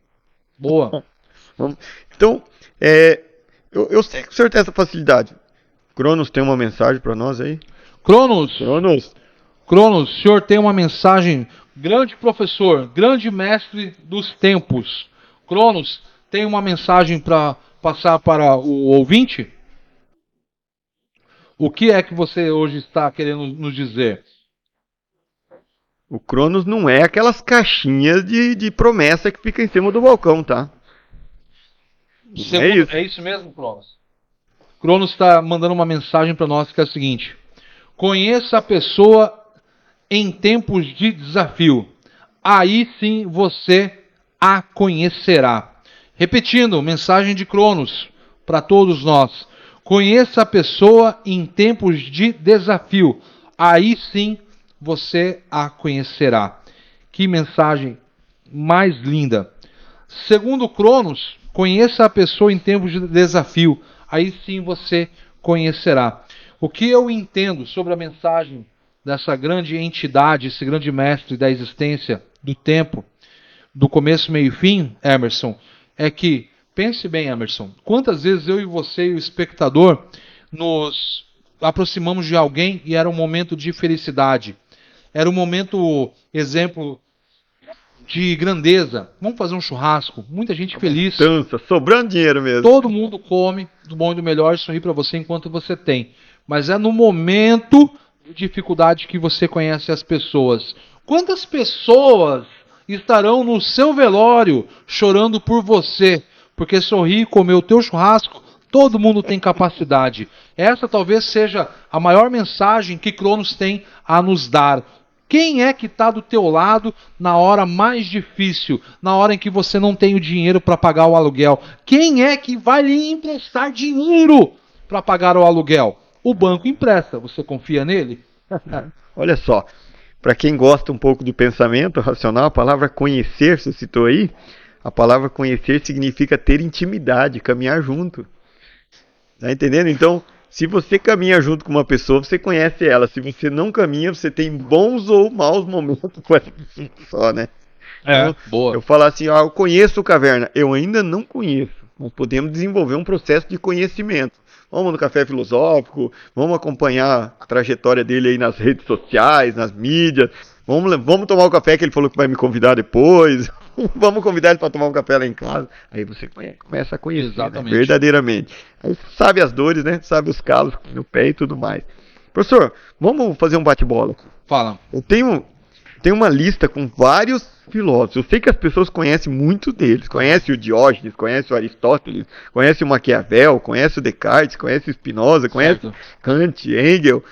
Boa. Então, eu sei que o senhor tem essa facilidade. Cronos tem uma mensagem para nós aí? Cronos, o senhor tem uma mensagem. Grande professor, grande mestre dos tempos. Cronos, tem uma mensagem para passar para o ouvinte? O que é que você hoje está querendo nos dizer? O Cronos não é aquelas caixinhas de promessa que fica em cima do balcão, tá? É isso mesmo, Cronos? Cronos está mandando uma mensagem para nós que é a seguinte: conheça a pessoa em tempos de desafio. Aí sim você a conhecerá. Repetindo, mensagem de Cronos para todos nós. Conheça a pessoa em tempos de desafio. Aí sim você a conhecerá. Que mensagem mais linda. Segundo Cronos, conheça a pessoa em tempos de desafio. Aí sim você conhecerá. O que eu entendo sobre a mensagem dessa grande entidade, esse grande mestre da existência, do tempo, do começo, meio e fim, Emerson, é que, pense bem, Emerson, quantas vezes eu e você e o espectador nos aproximamos de alguém e era um momento de felicidade, era um momento, exemplo, de grandeza. Vamos fazer um churrasco, muita gente feliz. Tança, sobrando dinheiro mesmo. Todo mundo come do bom e do melhor e sorri para você enquanto você tem. Mas é no momento de dificuldade que você conhece as pessoas. Quantas pessoas estarão no seu velório chorando por você? Porque sorrir e comer o teu churrasco, todo mundo tem capacidade. Essa talvez seja a maior mensagem que Cronos tem a nos dar. Quem é que está do teu lado na hora mais difícil, na hora em que você não tem o dinheiro para pagar o aluguel? Quem é que vai lhe emprestar dinheiro para pagar o aluguel? O banco empresta, você confia nele? Olha só, para quem gosta um pouco do pensamento racional, a palavra conhecer, você citou aí, a palavra conhecer significa ter intimidade, caminhar junto. Tá entendendo? Então, se você caminha junto com uma pessoa, você conhece ela. Se você não caminha, você tem bons ou maus momentos com essa pessoa só, né? Então, boa. eu falar assim, eu conheço o Caverna. Eu ainda não conheço. Nós podemos desenvolver um processo de conhecimento. Vamos no café filosófico, vamos acompanhar a trajetória dele aí nas redes sociais, nas mídias. Vamos tomar o café que ele falou que vai me convidar depois. Vamos convidar ele para tomar um café lá em casa. Aí você começa a conhecer, né? Verdadeiramente. Aí você sabe as dores, né? Sabe os calos no pé e tudo mais. Professor, vamos fazer um bate-bola. Fala. Eu tenho uma lista com vários filósofos. Eu sei que as pessoas conhecem muito deles. Conhece o Diógenes, conhece o Aristóteles, conhece o Maquiavel, conhece o Descartes, conhece o Spinoza, conhece Kant, Hegel.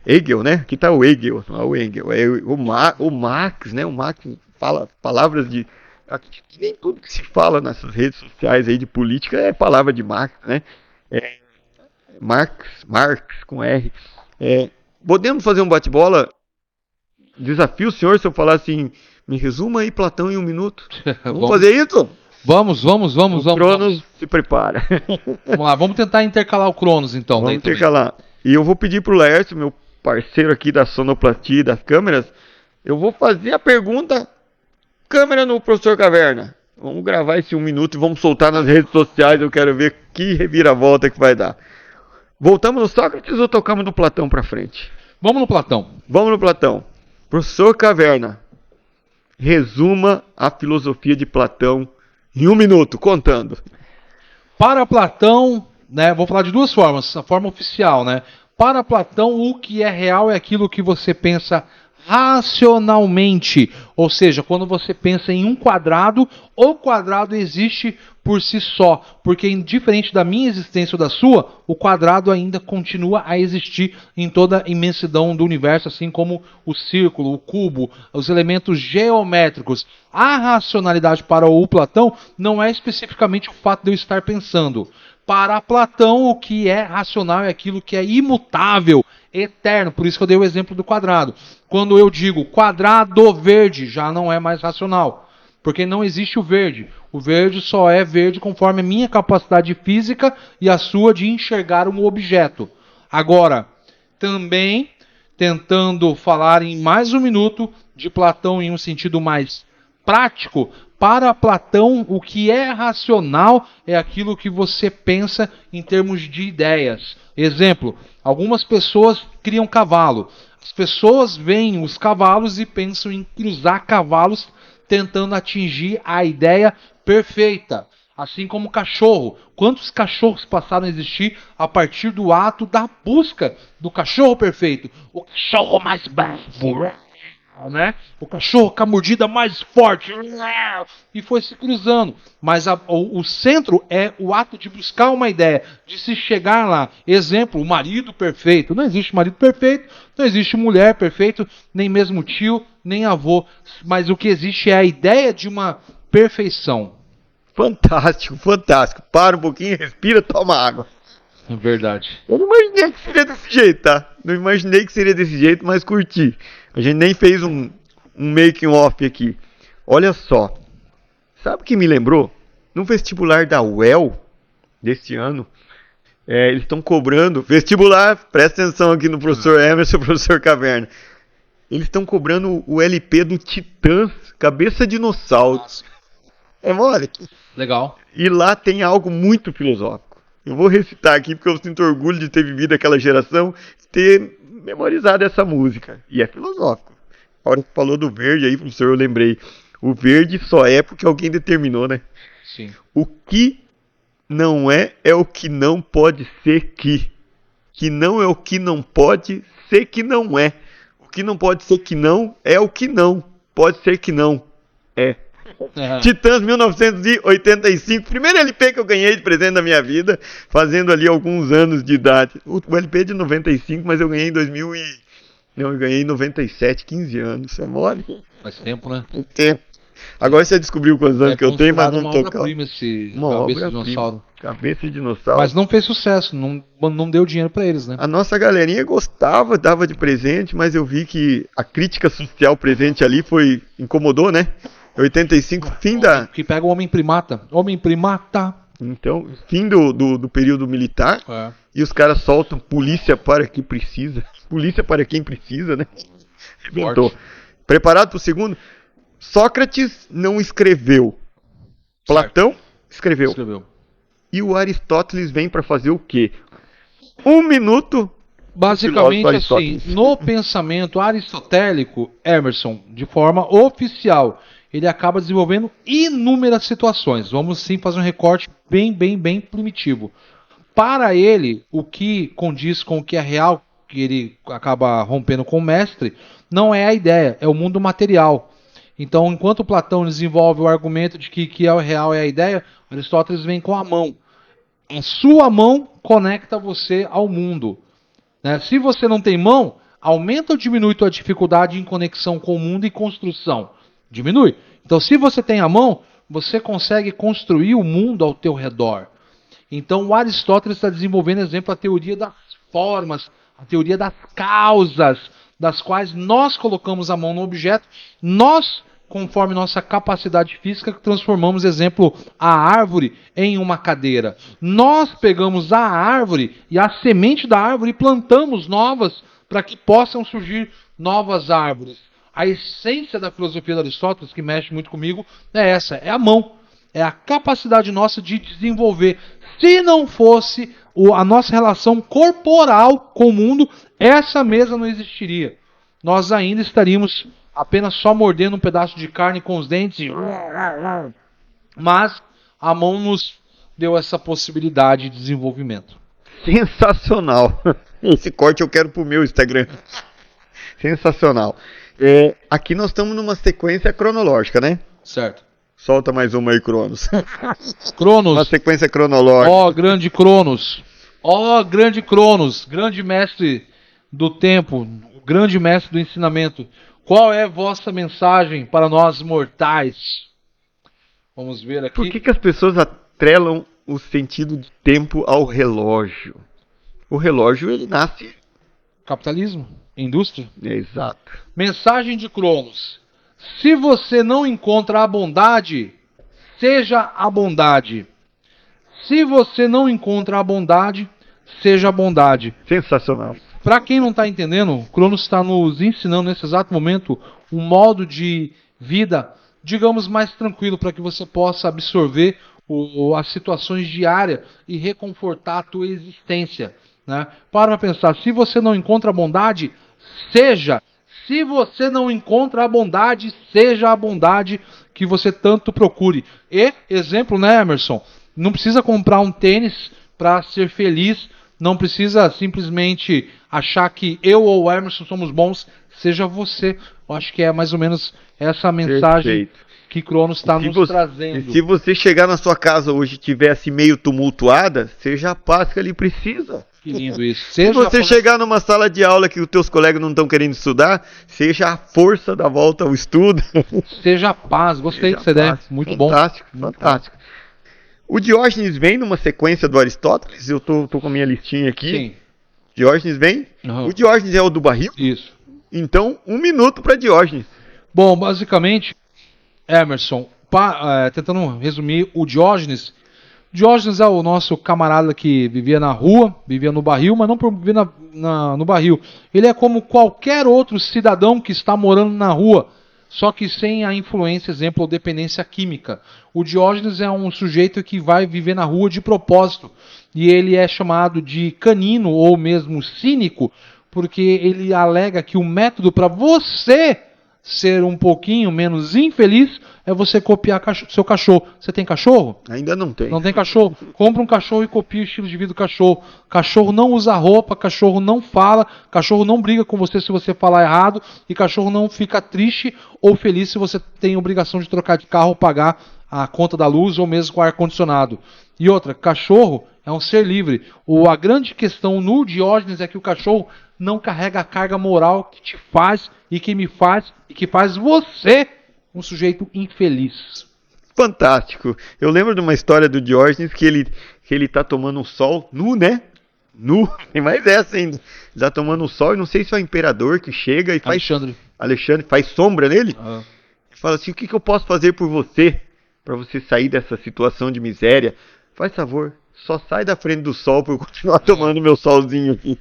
Hegel, né? Aqui está o Hegel, não é o Engel. É o Marx, né? O Marx fala palavras de... Nem tudo que se fala nessas redes sociais aí de política é palavra de Marx, né? Marx com R. Podemos fazer um bate-bola? Desafio o senhor se eu falar assim, me resuma aí Platão em 1 minuto. Vamos fazer isso? Vamos. Cronos se prepara. Vamos lá, vamos tentar intercalar o Cronos então. Vamos intercalar. E eu vou pedir pro Laércio, meu parceiro aqui da sonoplastia e das câmeras, eu vou fazer a pergunta, câmera no professor Caverna. Vamos gravar esse 1 minuto e vamos soltar nas redes sociais, eu quero ver que reviravolta que vai dar. Voltamos no Sócrates ou tocamos no Platão pra frente? Vamos no Platão. Vamos no Platão. Professor Caverna, resuma a filosofia de Platão em 1 minuto, contando. Para Platão, né, vou falar de 2 formas. A forma oficial, né? Para Platão, o que é real é aquilo que você pensa racionalmente. Ou seja, quando você pensa em um quadrado, o quadrado existe por si só. Porque, diferente da minha existência ou da sua, o quadrado ainda continua a existir em toda a imensidão do universo, assim como o círculo, o cubo, os elementos geométricos. A racionalidade para o Platão não é especificamente o fato de eu estar pensando. Para Platão, o que é racional é aquilo que é imutável, eterno. Por isso que eu dei o exemplo do quadrado. Quando eu digo quadrado verde, já não é mais racional. Porque não existe o verde. O verde só é verde conforme a minha capacidade física e a sua de enxergar um objeto. Agora, também tentando falar em mais 1 minuto de Platão em um sentido mais prático, para Platão, o que é racional é aquilo que você pensa em termos de ideias. Exemplo, algumas pessoas criam cavalo. As pessoas veem os cavalos e pensam em cruzar cavalos tentando atingir a ideia perfeita. Assim como o cachorro. Quantos cachorros passaram a existir a partir do ato da busca do cachorro perfeito? O cachorro mais bravo, né? O cachorro com a mordida mais forte, e foi se cruzando. Mas o centro é o ato de buscar uma ideia, de se chegar lá. Exemplo, o marido perfeito. Não existe marido perfeito, não existe mulher perfeita, nem mesmo tio, nem avô. Mas o que existe é a ideia de uma perfeição. Fantástico, fantástico. Para um pouquinho, respira, toma água. É verdade. Eu não imaginei que seria desse jeito, tá? Não imaginei que seria desse jeito, mas curti. A gente nem fez um making off aqui. Olha só. Sabe o que me lembrou? No vestibular da UEL deste ano, Eles estão cobrando, vestibular, presta atenção aqui no professor Emerson, professor Caverna. Eles estão cobrando o LP do Titãs, Cabeça Dinossauro. É mole. Legal. E lá tem algo muito filosófico. Eu vou recitar aqui porque eu sinto orgulho de ter vivido aquela geração, de ter memorizado essa música. E é filosófico. A hora que falou do verde aí, professor, eu lembrei. O verde só é porque alguém determinou, né? Sim. O que não é o que não pode ser que. Que não é o que não pode ser que não é. O que não pode ser que não é o que não pode ser que não é. Titãs 1985, primeiro LP que eu ganhei de presente na minha vida, fazendo ali alguns anos de idade. O LP é de 95, mas eu ganhei em 2000 e... Não, eu ganhei em 97, 15 anos. Você mole? Faz tempo, né? Tempo. Agora você descobriu quantos anos que eu tenho, mas não tocar. Esse Uma Cabeça de obra-prima. Dinossauro. Cabeça de Dinossauro. Mas não fez sucesso, não deu dinheiro pra eles, né? A nossa galerinha gostava, dava de presente, mas eu vi que a crítica social presente ali incomodou, né? 85, fim da... Que pega o Homem Primata. Homem Primata. Então, fim do período militar. É. E os caras soltam polícia para quem precisa. Polícia para quem precisa, né? Inventou. Preparado para o segundo? Sócrates não escreveu. Platão escreveu. E o Aristóteles vem para fazer o quê? 1 minuto. Basicamente assim, no pensamento aristotélico, Emerson, de forma oficial, ele acaba desenvolvendo inúmeras situações. Vamos sim fazer um recorte bem primitivo. Para ele, o que condiz com o que é real, que ele acaba rompendo com o mestre, não é a ideia, é o mundo material. Então, enquanto Platão desenvolve o argumento de que é o real é a ideia, Aristóteles vem com a mão. A sua mão conecta você ao mundo. Né? Se você não tem mão, aumenta ou diminui tua dificuldade em conexão com o mundo e construção? Diminui. Então, se você tem a mão, você consegue construir o mundo ao teu redor. Então, o Aristóteles está desenvolvendo, exemplo, a teoria das formas, a teoria das causas, das quais nós colocamos a mão no objeto, nós, conforme nossa capacidade física, transformamos, exemplo, a árvore em uma cadeira. Nós pegamos a árvore e a semente da árvore e plantamos novas para que possam surgir novas árvores. A essência da filosofia de Aristóteles, que mexe muito comigo, é essa, é a mão. É a capacidade nossa de desenvolver. Se não fosse a nossa relação corporal com o mundo, essa mesa não existiria. Nós ainda estaríamos apenas só mordendo um pedaço de carne com os dentes. Mas a mão nos deu essa possibilidade de desenvolvimento. Sensacional. Esse corte eu quero pro meu Instagram. Sensacional. Aqui nós estamos numa sequência cronológica, né? Certo. Solta mais uma aí, Cronos. Cronos. Uma sequência cronológica. Ó, grande Cronos. Ó, grande Cronos. Grande mestre do tempo. Grande mestre do ensinamento. Qual é a vossa mensagem para nós mortais? Vamos ver aqui. Por que as pessoas atrelam o sentido de tempo ao relógio? O relógio, ele nasce... Capitalismo? Indústria? Exato. Mensagem de Cronos. Se você não encontra a bondade, seja a bondade. Se você não encontra a bondade, seja a bondade. Sensacional. Para quem não está entendendo, Cronos está nos ensinando nesse exato momento um modo de vida, digamos, mais tranquilo, para que você possa absorver as situações diárias e reconfortar a tua existência. Né? Para pensar, se você não encontra a bondade, seja. Se você não encontra a bondade, seja a bondade que você tanto procure. E, exemplo, né, Emerson? Não precisa comprar um tênis para ser feliz. Não precisa simplesmente achar que eu ou o Emerson somos bons. Seja você. Eu acho que é mais ou menos essa mensagem. Perfeito. Que Cronos está nos trazendo. E se você chegar na sua casa hoje e estiver assim meio tumultuada, seja a paz que ele precisa. Que lindo isso. Se você chegar numa sala de aula que os teus colegas não estão querendo estudar, seja a força da volta ao estudo. Seja a paz. Gostei dessa ideia. Muito bom. Fantástico, fantástico. O Diógenes vem numa sequência do Aristóteles. Eu tô com a minha listinha aqui. Sim. Diógenes vem. Uhum. O Diógenes é o do barril? Isso. Então, 1 minuto para Diógenes. Bom, basicamente, Emerson, tentando resumir, o Diógenes Diógenes é o nosso camarada que vivia na rua, vivia no barril, mas não por viver no barril. Ele é como qualquer outro cidadão que está morando na rua, só que sem a influência, exemplo, ou dependência química. O Diógenes é um sujeito que vai viver na rua de propósito, e ele é chamado de canino ou mesmo cínico, porque ele alega que o método para você ser um pouquinho menos infeliz é você copiar seu cachorro. Você tem cachorro? Ainda não tem. Não tem cachorro? Compra um cachorro e copia o estilo de vida do cachorro. Cachorro não usa roupa, cachorro não fala, cachorro não briga com você se você falar errado, e cachorro não fica triste ou feliz se você tem a obrigação de trocar de carro ou pagar a conta da luz ou mesmo com ar-condicionado. E outra, cachorro é um ser livre. A grande questão no Diógenes é que o cachorro não carrega a carga moral que te faz e que me faz e que faz você um sujeito infeliz. Fantástico. Eu lembro de uma história do Diógenes que ele tá tomando um sol nu, né? Nu. Tem mais essa ainda. Ele tá tomando um sol e não sei se é o imperador que chega e faz... Alexandre faz sombra nele. E fala assim, o que eu posso fazer por você? Pra você sair dessa situação de miséria. Faz favor, só sai da frente do sol pra eu continuar tomando meu solzinho aqui.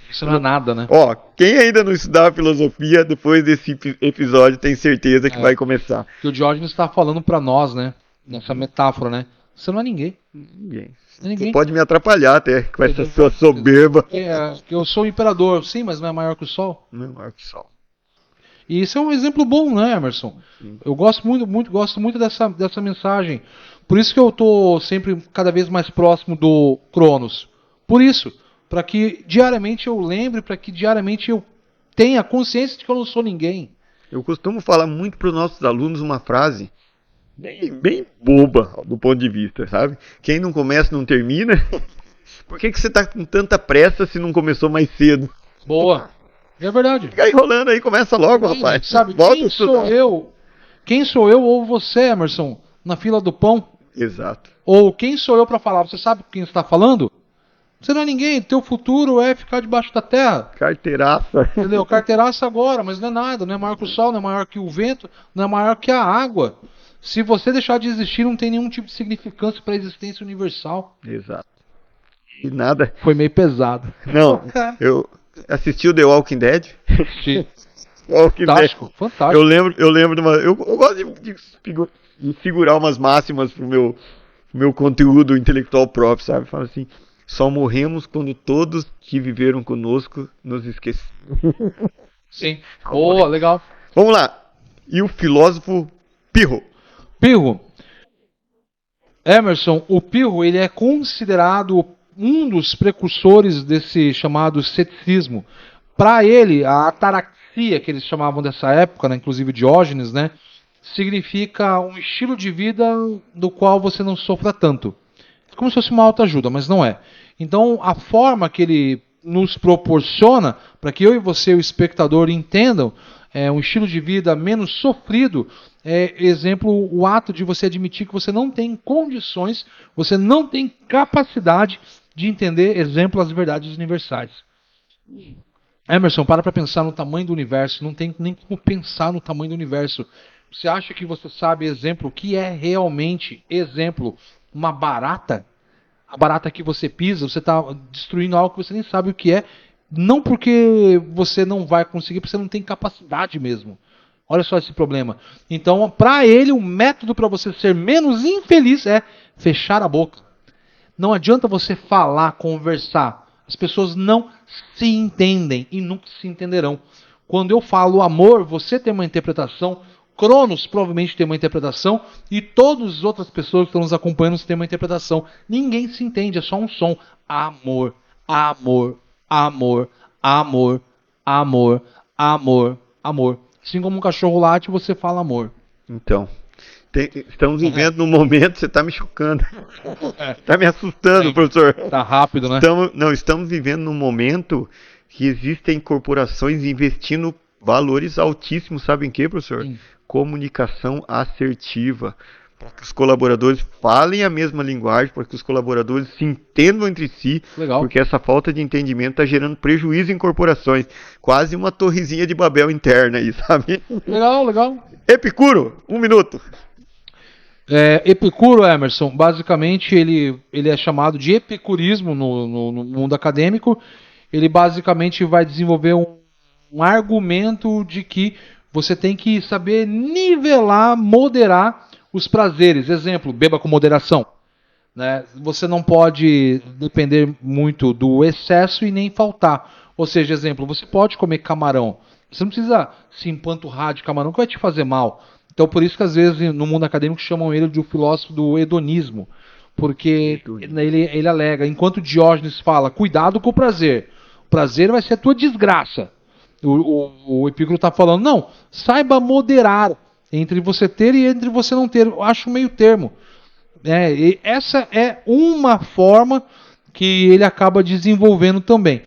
Isso não é nada, né? Ó, quem ainda não estudar filosofia, depois desse episódio tem certeza que vai começar. Que o Diógenes está falando para nós, né? Nessa metáfora, né? Você não é ninguém. Ninguém. Não é ninguém. Você pode me atrapalhar até, com essa sua soberba. Que eu sou o imperador, sim, mas não é maior que o sol. Não é maior que o sol. E isso é um exemplo bom, né, Emerson? Sim. Eu gosto muito dessa mensagem. Por isso que eu estou sempre cada vez mais próximo do Cronos. Por isso, para que diariamente eu lembre, para que diariamente eu tenha consciência de que eu não sou ninguém. Eu costumo falar muito para os nossos alunos uma frase bem boba do ponto de vista, sabe? Quem não começa não termina. Por que você está com tanta pressa se não começou mais cedo? Boa. É verdade. Fica enrolando aí, começa logo, rapaz. Sabe, quem sou eu ou você, Emerson, na fila do pão? Exato. Ou quem sou eu para falar? Você sabe com quem está falando? Você não é ninguém, teu futuro é ficar debaixo da terra. Carteiraça. Entendeu? Carteiraça agora, mas não é nada, não é maior que o sol, não é maior que o vento, não é maior que a água. Se você deixar de existir, não tem nenhum tipo de significância para a existência universal. Exato. E nada. Foi meio pesado. Não, eu assisti o The Walking Dead. Fantástico, fantástico. Eu lembro de uma... Eu gosto de figurar umas máximas pro meu conteúdo intelectual próprio, sabe? Fala assim... Só morremos quando todos que viveram conosco nos esqueceram. Sim. Boa, legal. Vamos lá. E o filósofo Pirro? Pirro. Emerson, o Pirro, ele é considerado um dos precursores desse chamado ceticismo. Para ele, a ataraxia, que eles chamavam dessa época, né, inclusive Diógenes, né, significa um estilo de vida do qual você não sofra tanto. Como se fosse uma autoajuda, mas não é. Então, a forma que ele nos proporciona, para que eu e você, o espectador, entendam um estilo de vida menos sofrido, exemplo, o ato de você admitir que você não tem condições, você não tem capacidade de entender, exemplo, as verdades universais. Emerson, para pensar no tamanho do universo, não tem nem como pensar no tamanho do universo. Você acha que você sabe, exemplo, o que é realmente, exemplo, uma barata? A barata que você pisa, você está destruindo algo que você nem sabe o que é, não porque você não vai conseguir, porque você não tem capacidade mesmo. Olha só esse problema. Então, para ele, o método para você ser menos infeliz é fechar a boca. Não adianta você falar, conversar. As pessoas não se entendem e nunca se entenderão. Quando eu falo amor, você tem uma interpretação, Cronos provavelmente tem uma interpretação e todas as outras pessoas que estão nos acompanhando têm uma interpretação. Ninguém se entende, é só um som. Amor, amor, amor, amor, amor, amor, amor. Assim como um cachorro late, você fala amor. Então, estamos vivendo num momento, você está me chocando. Está me assustando, professor. Tá rápido, né? Estamos vivendo num momento que existem corporações investindo valores altíssimos, sabe em quê, professor? Sim. Comunicação assertiva, para que os colaboradores falem a mesma linguagem, para que os colaboradores se entendam entre si. Legal. Porque essa falta de entendimento está gerando prejuízo em corporações. Quase uma torrezinha de Babel interna aí, sabe? Legal, legal. Epicuro, 1 minuto. Epicuro, Emerson, basicamente ele é chamado de epicurismo no mundo acadêmico. Ele basicamente vai desenvolver um argumento de que você tem que saber nivelar, moderar os prazeres. Exemplo, beba com moderação. Né? Você não pode depender muito do excesso e nem faltar. Ou seja, exemplo, você pode comer camarão. Você não precisa se empanturrar de camarão que vai te fazer mal. Então, por isso que às vezes no mundo acadêmico chamam ele de um filósofo do hedonismo. Porque ele alega, enquanto Diógenes fala, cuidado com o prazer. O prazer vai ser a tua desgraça. O Epicuro está falando, não, saiba moderar entre você ter e entre você não ter. Eu acho meio termo. E essa é uma forma que ele acaba desenvolvendo também.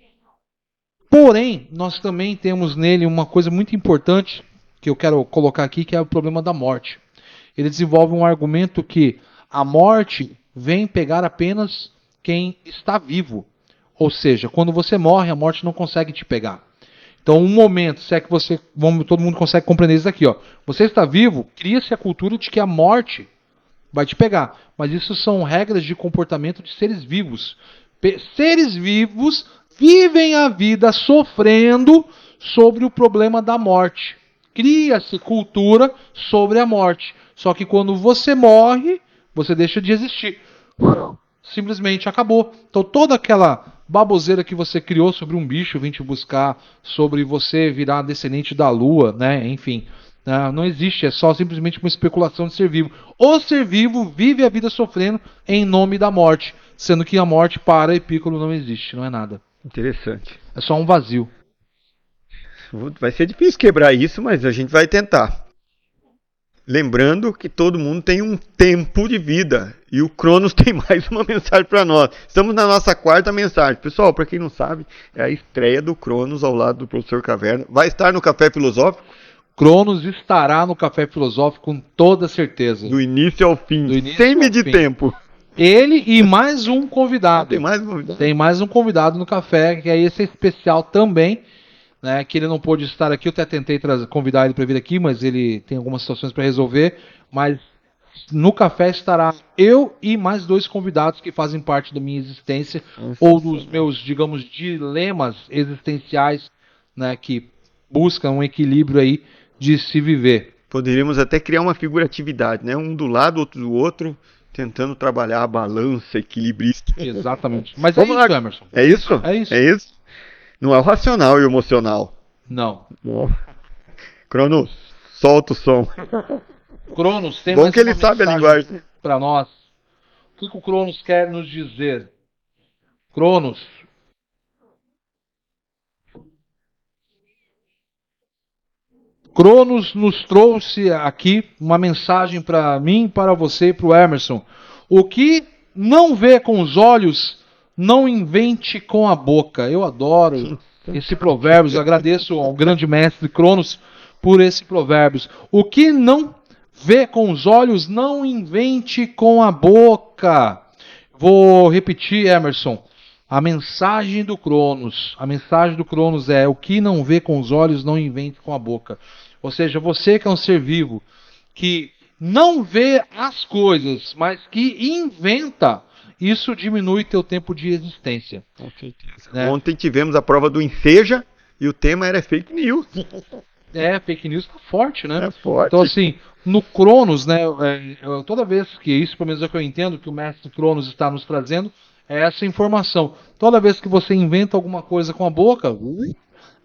Porém, nós também temos nele uma coisa muito importante que eu quero colocar aqui, que é o problema da morte. Ele desenvolve um argumento que a morte vem pegar apenas quem está vivo. Ou seja, quando você morre, a morte não consegue te pegar. Então, um momento, se é que todo mundo consegue compreender isso aqui, ó. Você está vivo, cria-se a cultura de que a morte vai te pegar. Mas isso são regras de comportamento de seres vivos. Seres vivos vivem a vida sofrendo sobre o problema da morte. Cria-se cultura sobre a morte. Só que quando você morre, você deixa de existir. Simplesmente acabou. Então toda aquela baboseira que você criou sobre um bicho vir te buscar, sobre você virar descendente da lua, né? Enfim, não existe. É só simplesmente uma especulação de ser vivo. O ser vivo vive a vida sofrendo em nome da morte, sendo que a morte para Epicuro não existe, não é nada. Interessante. É só um vazio. Vai ser difícil quebrar isso, mas a gente vai tentar. Lembrando que todo mundo tem um tempo de vida. E o Cronos tem mais uma mensagem para nós. Estamos na nossa quarta mensagem. Pessoal, para quem não sabe, é a estreia do Cronos ao lado do professor Caverna. Vai estar no Café Filosófico? Cronos estará no Café Filosófico com toda certeza. Do início ao fim. Sem medir tempo. Ele e mais um convidado. Tem mais um convidado? Tem mais um convidado no café, que aí esse é especial também. Né, que ele não pôde estar aqui, eu até tentei convidar ele para vir aqui, mas ele tem algumas situações para resolver. Mas no café estará eu e mais 2 convidados que fazem parte da minha existência, ou dos meus, digamos, dilemas existenciais, né, que buscam um equilíbrio aí de se viver. Poderíamos até criar uma figuratividade, né? Um do lado, outro do outro, tentando trabalhar a balança equilibrista. Exatamente. Mas vamos lá, Emerson. É isso? É isso. É isso? Não é o racional e o emocional. Não. Cronos, solta o som. Cronos tem Bom mais que ele sabe a linguagem para nós. O que o Cronos quer nos dizer? Cronos. Cronos nos trouxe aqui uma mensagem para mim, para você e para o Emerson. O que não vê com os olhos, não invente com a boca. Eu adoro esse provérbio. Agradeço ao grande mestre Cronos por esse provérbio. O que não vê com os olhos, não invente com a boca. Vou repetir, Emerson. A mensagem do Cronos. A mensagem do Cronos é: o que não vê com os olhos, não invente com a boca. Ou seja, você que é um ser vivo, que não vê as coisas, mas que inventa, isso diminui teu tempo de existência. Com certeza. Né? Ontem tivemos a prova do Enseja e o tema era fake news. Fake news tá forte, né? É forte. Então, assim, no Cronos, né? Toda vez que isso, pelo menos é o que eu entendo, que o mestre Cronos está nos trazendo, é essa informação. Toda vez que você inventa alguma coisa com a boca,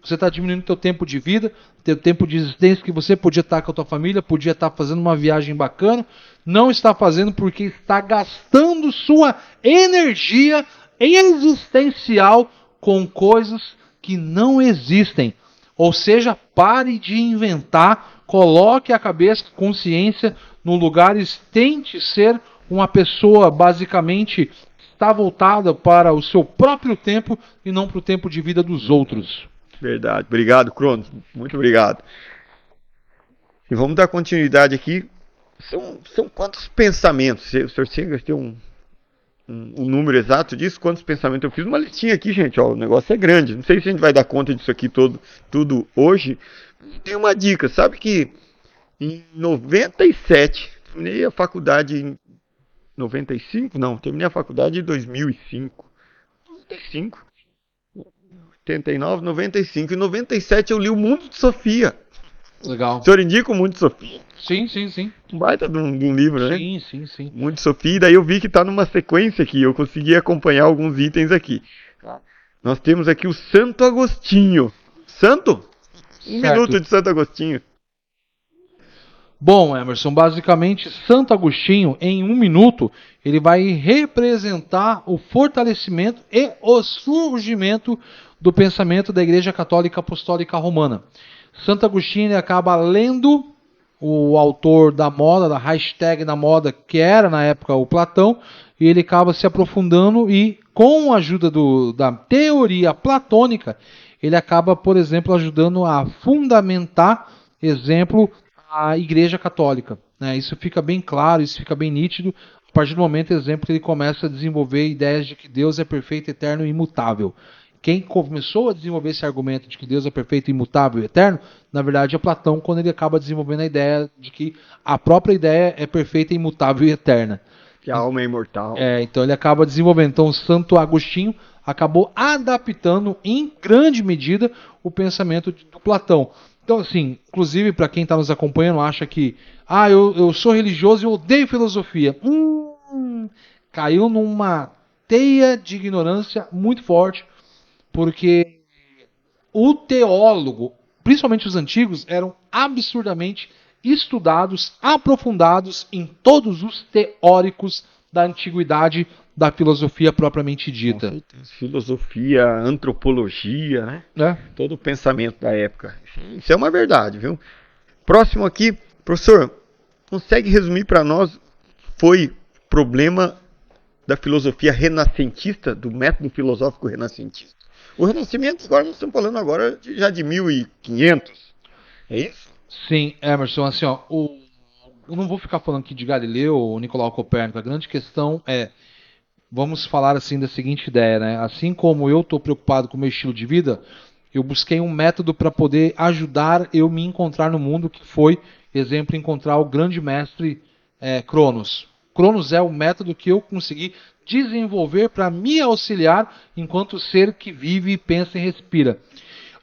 você está diminuindo teu tempo de vida, teu tempo de existência, que você podia estar com a tua família, podia estar fazendo uma viagem bacana, não está fazendo porque está gastando sua energia existencial com coisas que não existem. Ou seja, pare de inventar, coloque a cabeça, a consciência no lugar e tente ser uma pessoa basicamente que está voltada para o seu próprio tempo e não para o tempo de vida dos outros. Verdade. Obrigado, Cronos. Muito obrigado. E vamos dar continuidade aqui. São quantos pensamentos? O senhor chega a ter um número exato disso? Quantos pensamentos? Eu fiz uma listinha aqui, gente. Ó, o negócio é grande. Não sei se a gente vai dar conta disso aqui tudo hoje. Tem uma dica. Sabe que em 97, terminei a faculdade em 95? Não, terminei a faculdade em 2005. 95. 89, 95. Em 97 eu li O Mundo de Sofia. Legal. O senhor indica O Mundo de Sofia? Sim, sim, sim. Um baita de um livro, né? Sim, sim, sim. O Mundo de Sofia. E daí eu vi que está numa sequência aqui. Eu consegui acompanhar alguns itens aqui. Nós temos aqui o Santo Agostinho. Santo? Um minuto de Santo Agostinho. Bom, Emerson, basicamente, Santo Agostinho, em 1 minuto, ele vai representar o fortalecimento e o surgimento do pensamento da Igreja Católica Apostólica Romana. Santo Agostinho ele acaba lendo o autor da moda, da hashtag da moda, que era na época o Platão, e ele acaba se aprofundando e, com a ajuda da teoria platônica, ele acaba, por exemplo, ajudando a fundamentar, exemplo, a Igreja Católica. Né? Isso fica bem claro, isso fica bem nítido, a partir do momento, exemplo, que ele começa a desenvolver ideias de que Deus é perfeito, eterno e imutável. Quem começou a desenvolver esse argumento de que Deus é perfeito, imutável e eterno, na verdade é Platão, quando ele acaba desenvolvendo a ideia de que a própria ideia é perfeita, imutável e eterna. Que a alma é imortal. Então ele acaba desenvolvendo. Então Santo Agostinho acabou adaptando em grande medida o pensamento do Platão. Então, assim, inclusive para quem está nos acompanhando, acha que eu sou religioso e eu odeio filosofia. Caiu numa teia de ignorância muito forte, porque o teólogo, principalmente os antigos, eram absurdamente estudados, aprofundados em todos os teóricos da antiguidade da filosofia propriamente dita. Filosofia, antropologia, né? Todo o pensamento da época. Isso é uma verdade, viu? Próximo aqui, professor, consegue resumir para nós foi problema da filosofia renascentista, do método filosófico renascentista? O Renascimento, agora nós estamos falando agora já de 1500, é isso? Sim, Emerson, assim, ó, eu não vou ficar falando aqui de Galileu ou Nicolau Copérnico, a grande questão é, vamos falar assim da seguinte ideia, né? Assim como eu estou preocupado com o meu estilo de vida, eu busquei um método para poder ajudar eu me encontrar no mundo, que foi, exemplo, encontrar o grande mestre Cronos. Cronos é o método que eu consegui desenvolver para me auxiliar enquanto ser que vive, pensa e respira.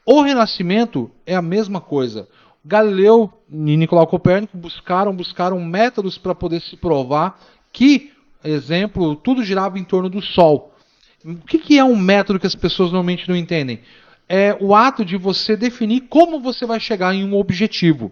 O Renascimento é a mesma coisa. Galileu e Nicolau Copérnico buscaram métodos para poder se provar que, exemplo, tudo girava em torno do Sol. O que é um método que as pessoas normalmente não entendem? É o ato de você definir como você vai chegar em um objetivo.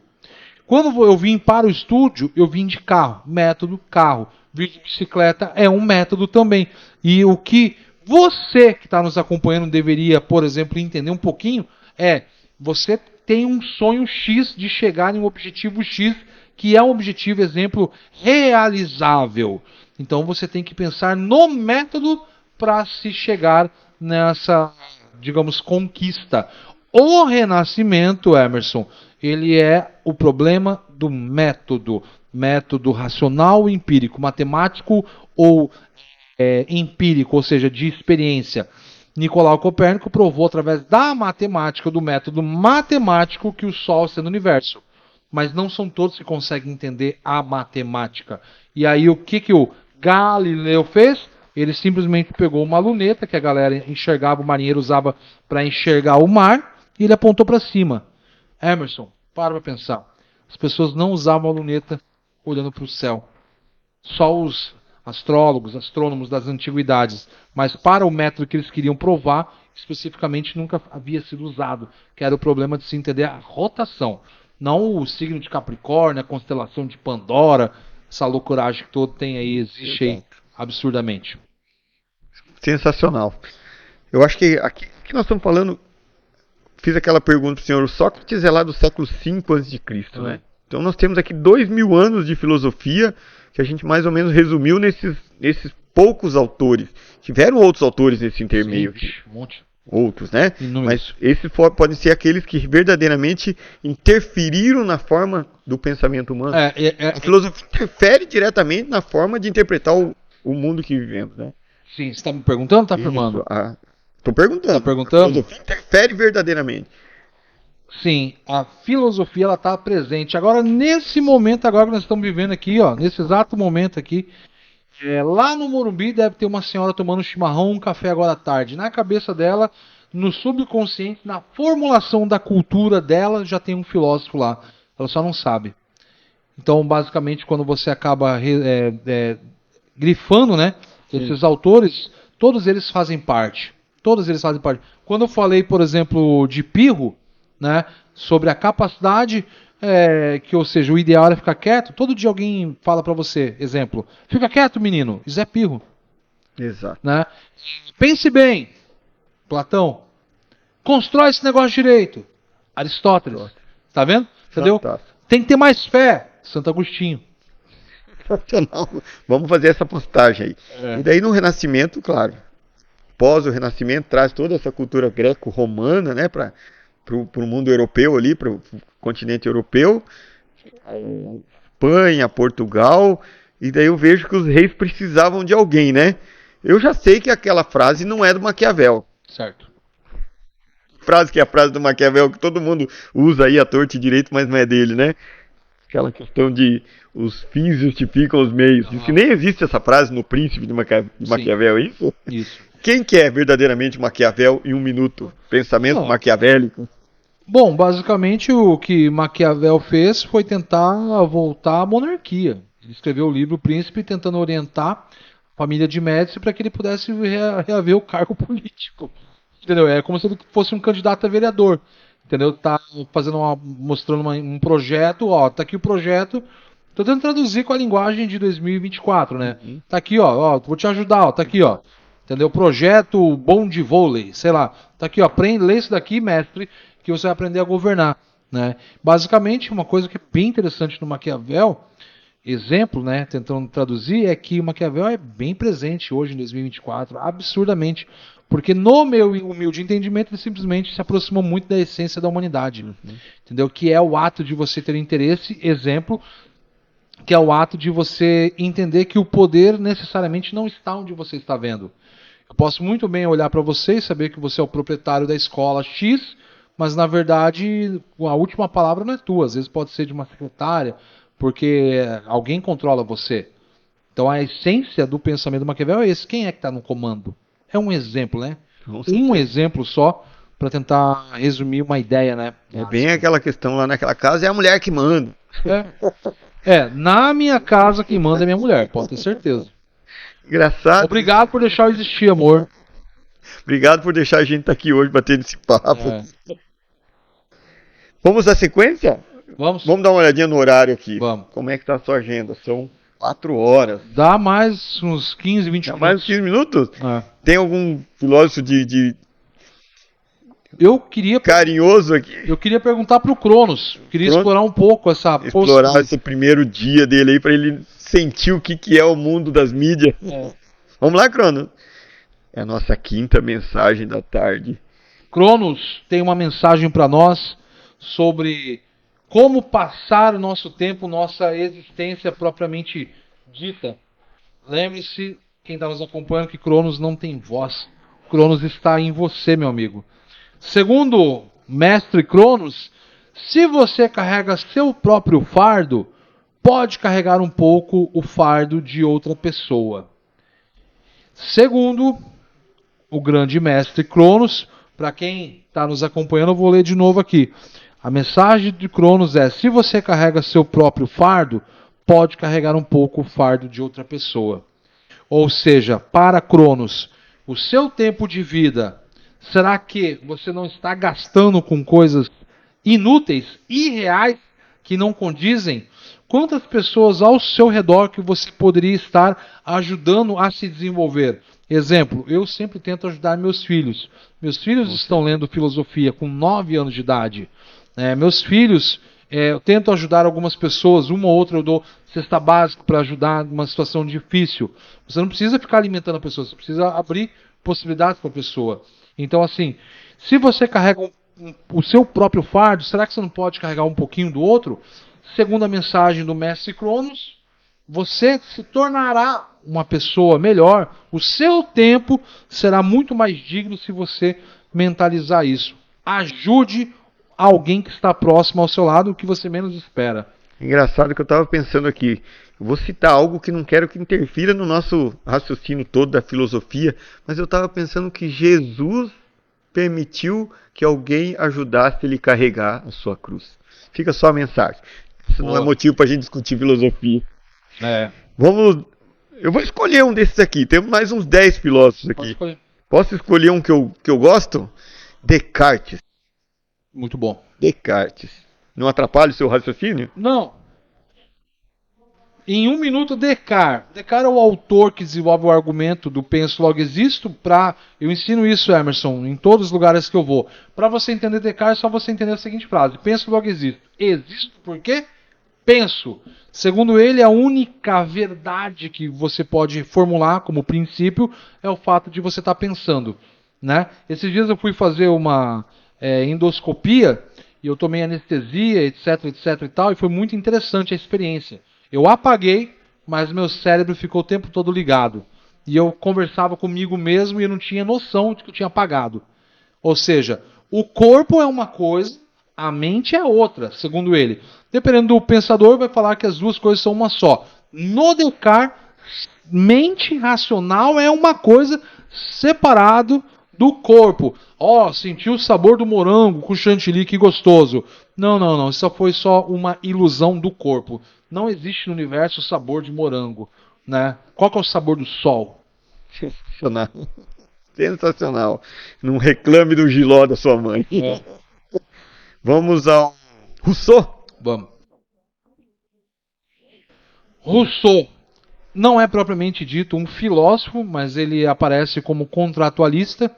Quando eu vim para o estúdio, eu vim de carro, método carro. Vir de bicicleta é um método também. E o que você que está nos acompanhando deveria, por exemplo, entender um pouquinho é, você tem um sonho X de chegar em um objetivo X, que é um objetivo, exemplo, realizável. Então você tem que pensar no método para se chegar nessa, digamos, conquista. O Renascimento, Emerson, ele é o problema do método racional empírico, matemático ou empírico, ou seja, de experiência. Nicolau Copérnico provou através da matemática, do método matemático, que o Sol está no universo. Mas não são todos que conseguem entender a matemática. E aí o que o Galileu fez? Ele simplesmente pegou uma luneta que a galera enxergava, o marinheiro usava para enxergar o mar, e ele apontou para cima. Emerson, para pensar. As pessoas não usavam a luneta olhando para o céu. Só os astrólogos, astrônomos das antiguidades. Mas para o método que eles queriam provar, especificamente nunca havia sido usado, que era o problema de se entender a rotação. Não o signo de Capricórnio, a constelação de Pandora, essa loucuragem que todo tem aí, existe aí absurdamente. Sensacional. Eu acho que aqui que nós estamos falando, fiz aquela pergunta para o senhor, o Sócrates é lá do século V a.C., né? Então nós temos aqui 2000 anos de filosofia, que a gente mais ou menos resumiu nesses poucos autores. Tiveram outros autores nesse intermeio. Sim, um monte. Outros, né? Inúmeros. Mas esses podem ser aqueles que verdadeiramente interferiram na forma do pensamento humano. A filosofia interfere diretamente na forma de interpretar o mundo que vivemos, né? Sim, você está me perguntando ou está afirmando? Estou perguntando. Está perguntando? A filosofia interfere verdadeiramente. Sim, a filosofia ela está presente. Agora, nesse momento agora que nós estamos vivendo aqui, ó, nesse exato momento aqui, lá no Morumbi deve ter uma senhora tomando chimarrão, um café agora à tarde. Na cabeça dela, no subconsciente, na formulação da cultura dela, já tem um filósofo lá. Ela só não sabe. Então, basicamente, quando você acaba grifando, né, esses autores, todos eles fazem parte. Todos eles fazem parte. Quando eu falei, por exemplo, de Pirro, né, sobre a capacidade, ou seja, o ideal era ficar quieto, todo dia alguém fala para você, exemplo, fica quieto, menino, isso é Pirro. Exato. Né? Pense bem, Platão. Constrói esse negócio direito, Aristóteles. Tá vendo? Entendeu? Fantástico. Tem que ter mais fé, Santo Agostinho. Sensacional. Vamos fazer essa postagem aí. E daí no Renascimento, claro, pós o Renascimento, traz toda essa cultura greco-romana, né, para o mundo europeu ali, para o continente europeu, Espanha, Portugal, e daí eu vejo que os reis precisavam de alguém, né? Eu já sei que aquela frase não é do Maquiavel. Certo. Frase que é a frase do Maquiavel, que todo mundo usa aí à torta e direito, mas não é dele, né? Aquela questão de os fins justificam os meios. Diz que nem existe essa frase no Príncipe de Maquiavel, é isso? Isso. Quem que é verdadeiramente Maquiavel em um minuto? Pensamento maquiavélico? Bom, basicamente o que Maquiavel fez foi tentar voltar à monarquia. Ele escreveu o livro O Príncipe tentando orientar a família de Médici para que ele pudesse reaver o cargo político. Entendeu? É como se ele fosse um candidato a vereador. Entendeu? Tá fazendo mostrando um projeto, ó, tá aqui o projeto. Tô tentando traduzir com a linguagem de 2024, né? Tá aqui, ó, vou te ajudar, ó, tá aqui, ó. Entendeu? Projeto bom de vôlei, sei lá. Tá aqui, ó, aprende, lê isso daqui, mestre, que você vai aprender a governar, né? Basicamente, uma coisa que é bem interessante no Maquiavel, exemplo, né, tentando traduzir, é que o Maquiavel é bem presente hoje em 2024, absurdamente, porque no meu humilde entendimento ele simplesmente se aproximou muito da essência da humanidade, entendeu? Que é o ato de você ter interesse, exemplo, que é o ato de você entender que o poder necessariamente não está onde você está vendo. Eu posso muito bem olhar para você e saber que você é o proprietário da escola X, mas na verdade a última palavra não é tua, às vezes pode ser de uma secretária, porque alguém controla você. Então a essência do pensamento do Maquiavel é esse. Quem é que está no comando? É um exemplo, né? Um exemplo só para tentar resumir uma ideia, né? É bem aquela questão lá naquela casa, é a mulher que manda. Na minha casa quem manda é minha mulher, pode ter certeza. Engraçado. Obrigado por deixar eu existir, amor. Obrigado por deixar a gente estar aqui hoje batendo esse papo. Vamos à sequência? Vamos dar uma olhadinha no horário aqui. Vamos. Como é que está a sua agenda? São 4 horas. Dá mais uns 15, 20 minutos. Mais uns 15 minutos? Tem algum filósofo eu queria carinhoso aqui? Eu queria perguntar pro Cronos. Queria explorar um pouco essa explorar esse primeiro dia dele aí para ele sentir o que é o mundo das mídias. Vamos lá, Cronos. É a nossa quinta mensagem da tarde. Cronos tem uma mensagem para nós sobre como passar o nosso tempo, nossa existência propriamente dita. Lembre-se, quem está nos acompanhando, que Cronos não tem voz. Cronos está em você, meu amigo. Segundo mestre Cronos, se você carrega seu próprio fardo, pode carregar um pouco o fardo de outra pessoa. Segundo o grande mestre Cronos, para quem está nos acompanhando, eu vou ler de novo aqui. A mensagem de Cronos é: se você carrega seu próprio fardo, pode carregar um pouco o fardo de outra pessoa. Ou seja, para Cronos, o seu tempo de vida, será que você não está gastando com coisas inúteis, irreais, que não condizem? Quantas pessoas ao seu redor que você poderia estar ajudando a se desenvolver? Exemplo, eu sempre tento ajudar meus filhos. Meus filhos estão lendo filosofia com 9 anos de idade. Meus filhos, eu tento ajudar algumas pessoas, uma ou outra eu dou cesta básica para ajudar numa situação difícil. Você não precisa ficar alimentando a pessoa, você precisa abrir possibilidades para a pessoa. Então, assim, se você carrega o seu próprio fardo, será que você não pode carregar um pouquinho do outro? Segundo a mensagem do mestre Cronos, você se tornará uma pessoa melhor, o seu tempo será muito mais digno se você mentalizar isso. Ajude alguém que está próximo ao seu lado, o que você menos espera. Engraçado que eu estava pensando aqui. Eu vou citar algo que não quero que interfira no nosso raciocínio todo da filosofia, mas eu estava pensando que Jesus permitiu que alguém ajudasse ele a carregar a sua cruz. Fica só a mensagem. Isso não é motivo para a gente discutir filosofia. Eu vou escolher um desses aqui. Temos mais uns 10 filósofos aqui. Posso escolher um que eu gosto? Descartes. Muito bom. Descartes. Não atrapalha o seu raciocínio? Não. Em 1 minuto, Descartes. Descartes é o autor que desenvolve o argumento do penso logo existo. Eu ensino isso, Emerson, em todos os lugares que eu vou. Para você entender Descartes, é só você entender a seguinte frase: penso logo existo. Existo por quê? Penso. Segundo ele, a única verdade que você pode formular como princípio é o fato de você estar pensando, né? Esses dias eu fui fazer uma endoscopia e eu tomei anestesia, etc, etc e tal, e foi muito interessante a experiência. Eu apaguei, mas meu cérebro ficou o tempo todo ligado. E eu conversava comigo mesmo e eu não tinha noção de que eu tinha apagado. Ou seja, o corpo é uma coisa, a mente é outra, segundo ele. Dependendo do pensador, vai falar que as duas coisas são uma só. No Descartes, mente racional é uma coisa separado do corpo. Senti o sabor do morango com chantilly, que gostoso. Não. Isso foi só uma ilusão do corpo. Não existe no universo o sabor de morango, né? Qual que é o sabor do sol? Sensacional. Sensacional. Não reclame do giló da sua mãe. Vamos ao Rousseau? Vamos. Rousseau não é propriamente dito um filósofo, mas ele aparece como contratualista.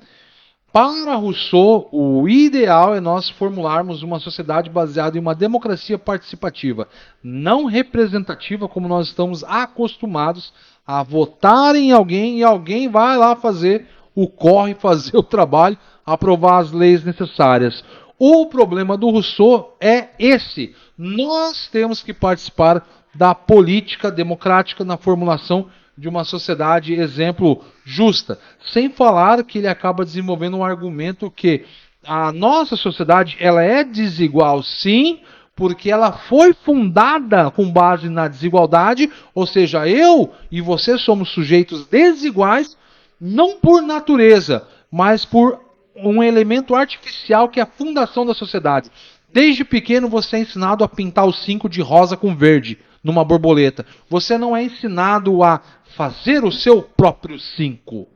Para Rousseau, o ideal é nós formularmos uma sociedade baseada em uma democracia participativa, não representativa, como nós estamos acostumados a votar em alguém e alguém vai lá fazer o corre, fazer o trabalho, aprovar as leis necessárias. O problema do Rousseau é esse: nós temos que participar da política democrática na formulação de uma sociedade, exemplo, justa. Sem falar que ele acaba desenvolvendo um argumento que a nossa sociedade ela é desigual, sim, porque ela foi fundada com base na desigualdade, ou seja, eu e você somos sujeitos desiguais, não por natureza, mas por um elemento artificial que é a fundação da sociedade. Desde pequeno você é ensinado a pintar o 5 de rosa com verde numa borboleta. Você não é ensinado a fazer o seu próprio 5.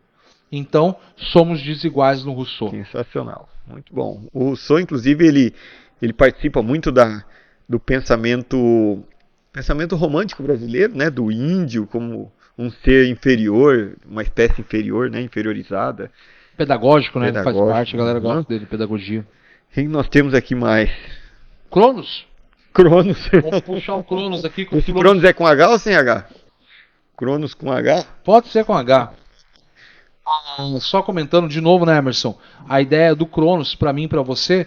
Então, somos desiguais no Rousseau. Sensacional. Muito bom. O Rousseau, inclusive, ele participa muito do pensamento romântico brasileiro, né? Do índio como um ser inferior, uma espécie inferior, né? Inferiorizada. Pedagógico, né? Faz parte, a galera gosta dele, pedagogia. Quem nós temos aqui mais? Cronos. Vamos puxar o Cronos aqui. Esse Cronos é com H ou sem H? Cronos com H? Pode ser com H. Só comentando de novo, né, Emerson? A ideia do Cronos, para mim e para você,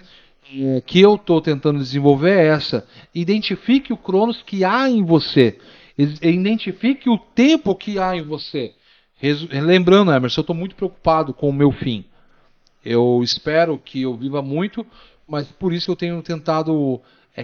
que eu estou tentando desenvolver é essa. Identifique o Cronos que há em você. Identifique o tempo que há em você. Lembrando, Emerson, eu estou muito preocupado com o meu fim. Eu espero que eu viva muito, mas por isso eu tenho tentado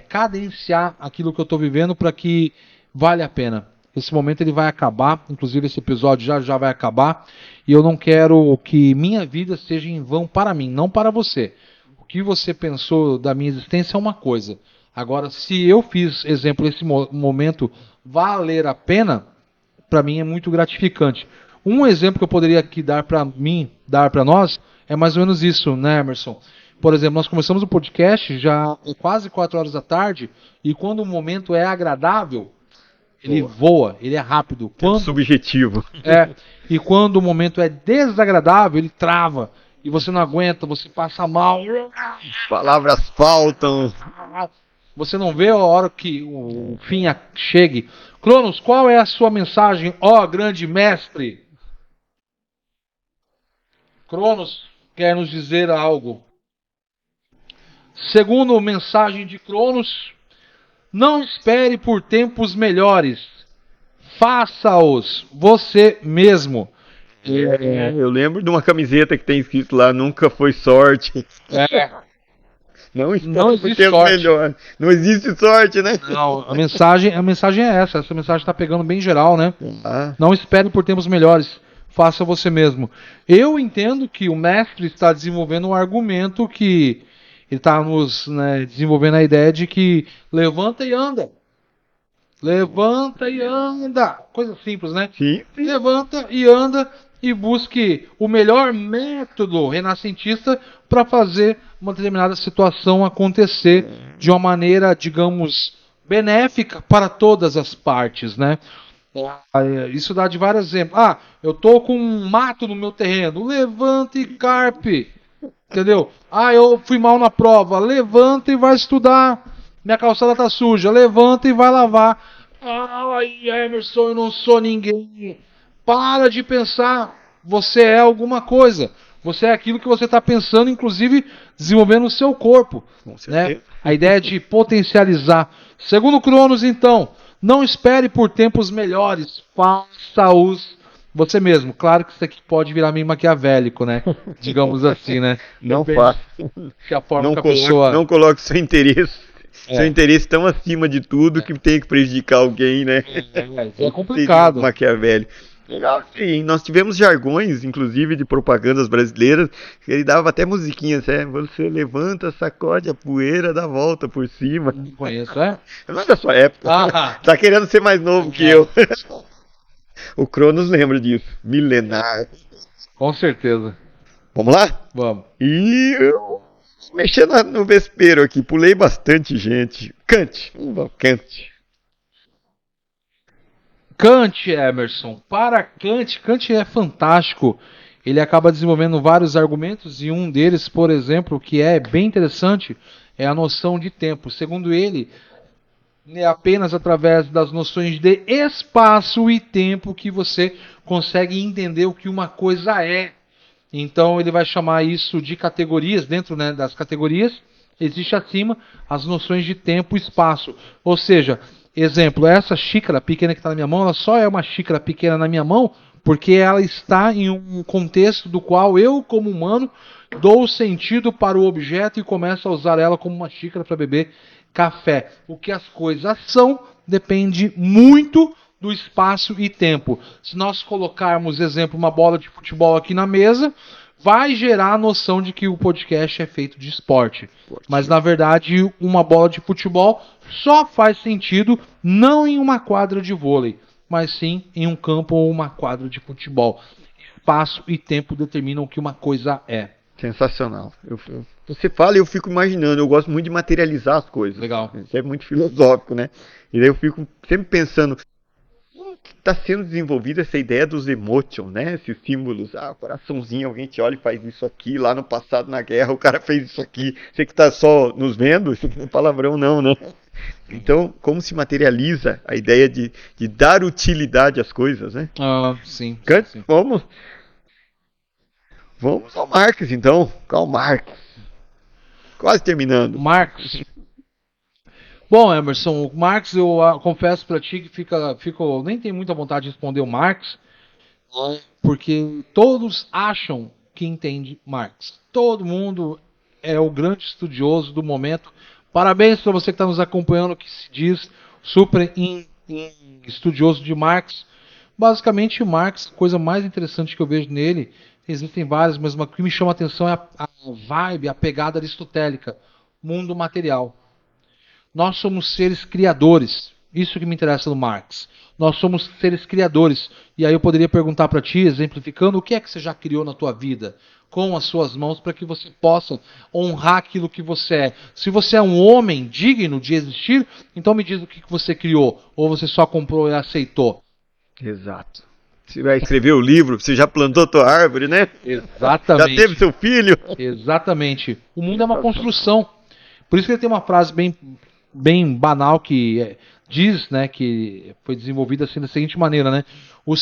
cadenciar aquilo que eu estou vivendo para que vale a pena. Esse momento ele vai acabar, inclusive esse episódio já vai acabar, e eu não quero que minha vida seja em vão para mim, não para você. O que você pensou da minha existência é uma coisa. Agora, se eu fiz, exemplo, esse momento valer a pena, para mim é muito gratificante. Um exemplo que eu poderia aqui dar para nós, é mais ou menos isso, né, Emerson? Por exemplo, nós começamos o podcast já quase 4 horas da tarde, e quando o momento é agradável, ele voa, ele é rápido. Subjetivo. E quando o momento é desagradável, ele trava. E você não aguenta, você passa mal. Palavras faltam. Você não vê a hora que o fim chegue. Cronos, qual é a sua mensagem, ó grande mestre? Cronos quer nos dizer algo. Segundo a mensagem de Cronos, não espere por tempos melhores. Faça-os você mesmo. Eu lembro de uma camiseta que tem escrito lá, nunca foi sorte. Não Não espere por existe tempos sorte. melhores. Não existe sorte, né? Não, a mensagem é essa. Essa mensagem tá pegando bem geral, né? Ah, Não espere por tempos melhores. Faça você mesmo. Eu entendo que o mestre está desenvolvendo um argumento que ele está nos, né, desenvolvendo a ideia de que levanta e anda. Levanta e anda. Coisa simples, né? sim. Levanta e anda e busque o melhor método renascentista para fazer uma determinada situação acontecer de uma maneira, digamos, benéfica para todas as partes, né? Isso dá de vários exemplos. Ah, eu tô com um mato no meu terreno. Levanta e carpe. Entendeu? Ah, eu fui mal na prova. Levanta e vai estudar. Minha calçada tá suja. Levanta e vai lavar. Ai, Emerson, eu não sou ninguém. Para de pensar. Você é alguma coisa. Você é aquilo que você está pensando, inclusive desenvolvendo o seu corpo. Com Né? certeza. A ideia de potencializar. Segundo Cronos, então, não espere por tempos melhores. Faça-os você mesmo. Claro que isso aqui pode virar meio maquiavélico, né? Digamos assim, né? Não Depende faça. que a forma Não que a coloque, pessoa... não coloque seu interesse. É. Seu interesse tão acima de tudo que tem que prejudicar alguém, né? É complicado. Maquiavelli. Legal, sim. Nós tivemos jargões, inclusive, de propagandas brasileiras, que ele dava até musiquinhas, você levanta, sacode a poeira, dá volta por cima. Não conheço, é? Não é da sua época. Ah. Tá querendo ser mais novo que eu. O Cronos lembra disso. Milenar. Com certeza. Vamos lá? Vamos. E eu mexendo no vespeiro aqui, pulei bastante gente. Kant. Kant. Kant, Emerson. Para Kant, Kant é fantástico. Ele acaba desenvolvendo vários argumentos e um deles, por exemplo, que é bem interessante, é a noção de tempo. Segundo ele, é apenas através das noções de espaço e tempo que você consegue entender o que uma coisa é. Então ele vai chamar isso de categorias. Dentro, né, das categorias, existe acima as noções de tempo e espaço. Ou seja, exemplo, essa xícara pequena que está na minha mão, ela só é uma xícara pequena na minha mão porque ela está em um contexto do qual eu, como humano, dou sentido para o objeto e começo a usar ela como uma xícara para beber café. O que as coisas são depende muito do espaço e tempo. Se nós colocarmos, exemplo, uma bola de futebol aqui na mesa, vai gerar a noção de que o podcast é feito de esporte. Mas, na verdade, uma bola de futebol só faz sentido não em uma quadra de vôlei, mas sim em um campo ou uma quadra de futebol. Espaço e tempo determinam o que uma coisa é. Sensacional. Você fala e eu fico imaginando, eu gosto muito de materializar as coisas. Legal. Isso é muito filosófico, né? E daí eu fico sempre pensando, está sendo desenvolvida essa ideia dos emotions, né? Esses símbolos, coraçãozinho, alguém te olha e faz isso aqui, lá no passado na guerra o cara fez isso aqui, você que está só nos vendo, isso não é palavrão não, né? Então, como se materializa a ideia de dar utilidade às coisas, né? Sim. Kant, sim. Vamos ao Marx então, Karl Marx. Quase terminando. Marx. Bom, Emerson, o Marx, eu confesso para ti que nem tenho muita vontade de responder o Marx, porque todos acham que entende Marx. Todo mundo é o grande estudioso do momento. Parabéns para você que está nos acompanhando, que se diz super estudioso de Marx. Basicamente, o Marx, a coisa mais interessante que eu vejo nele, existem várias, mas uma que me chama a atenção é a vibe, a pegada aristotélica, mundo material. Nós somos seres criadores. Isso que me interessa no Marx. Nós somos seres criadores. E aí eu poderia perguntar para ti, exemplificando, o que é que você já criou na tua vida com as suas mãos para que você possa honrar aquilo que você é. Se você é um homem digno de existir, então me diz o que você criou. Ou você só comprou e aceitou. Exato. Você vai escrever o livro, você já plantou tua árvore, né? Exatamente. Já teve seu filho? Exatamente. O mundo é uma construção. Por isso que ele tem uma frase bem banal que diz, né, que foi desenvolvida assim da seguinte maneira, né? O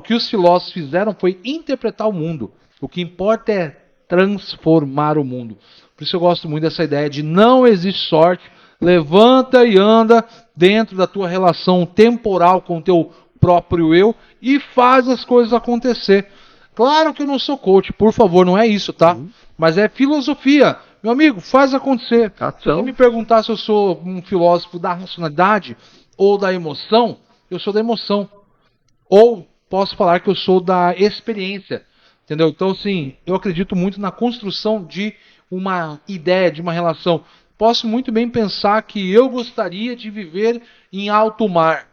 que os filósofos fizeram foi interpretar o mundo. O que importa é transformar o mundo. Por isso eu gosto muito dessa ideia de não existe sorte. Levanta e anda dentro da tua relação temporal com o teu próprio eu e faz as coisas acontecer. Claro que eu não sou coach, por favor, não é isso, tá? Mas é filosofia. Meu amigo, faz acontecer. Se Ação. você me perguntar se eu sou um filósofo da racionalidade ou da emoção, eu sou da emoção. Ou posso falar que eu sou da experiência. Entendeu? Então, assim, eu acredito muito na construção de uma ideia, de uma relação. Posso muito bem pensar que eu gostaria de viver em alto mar.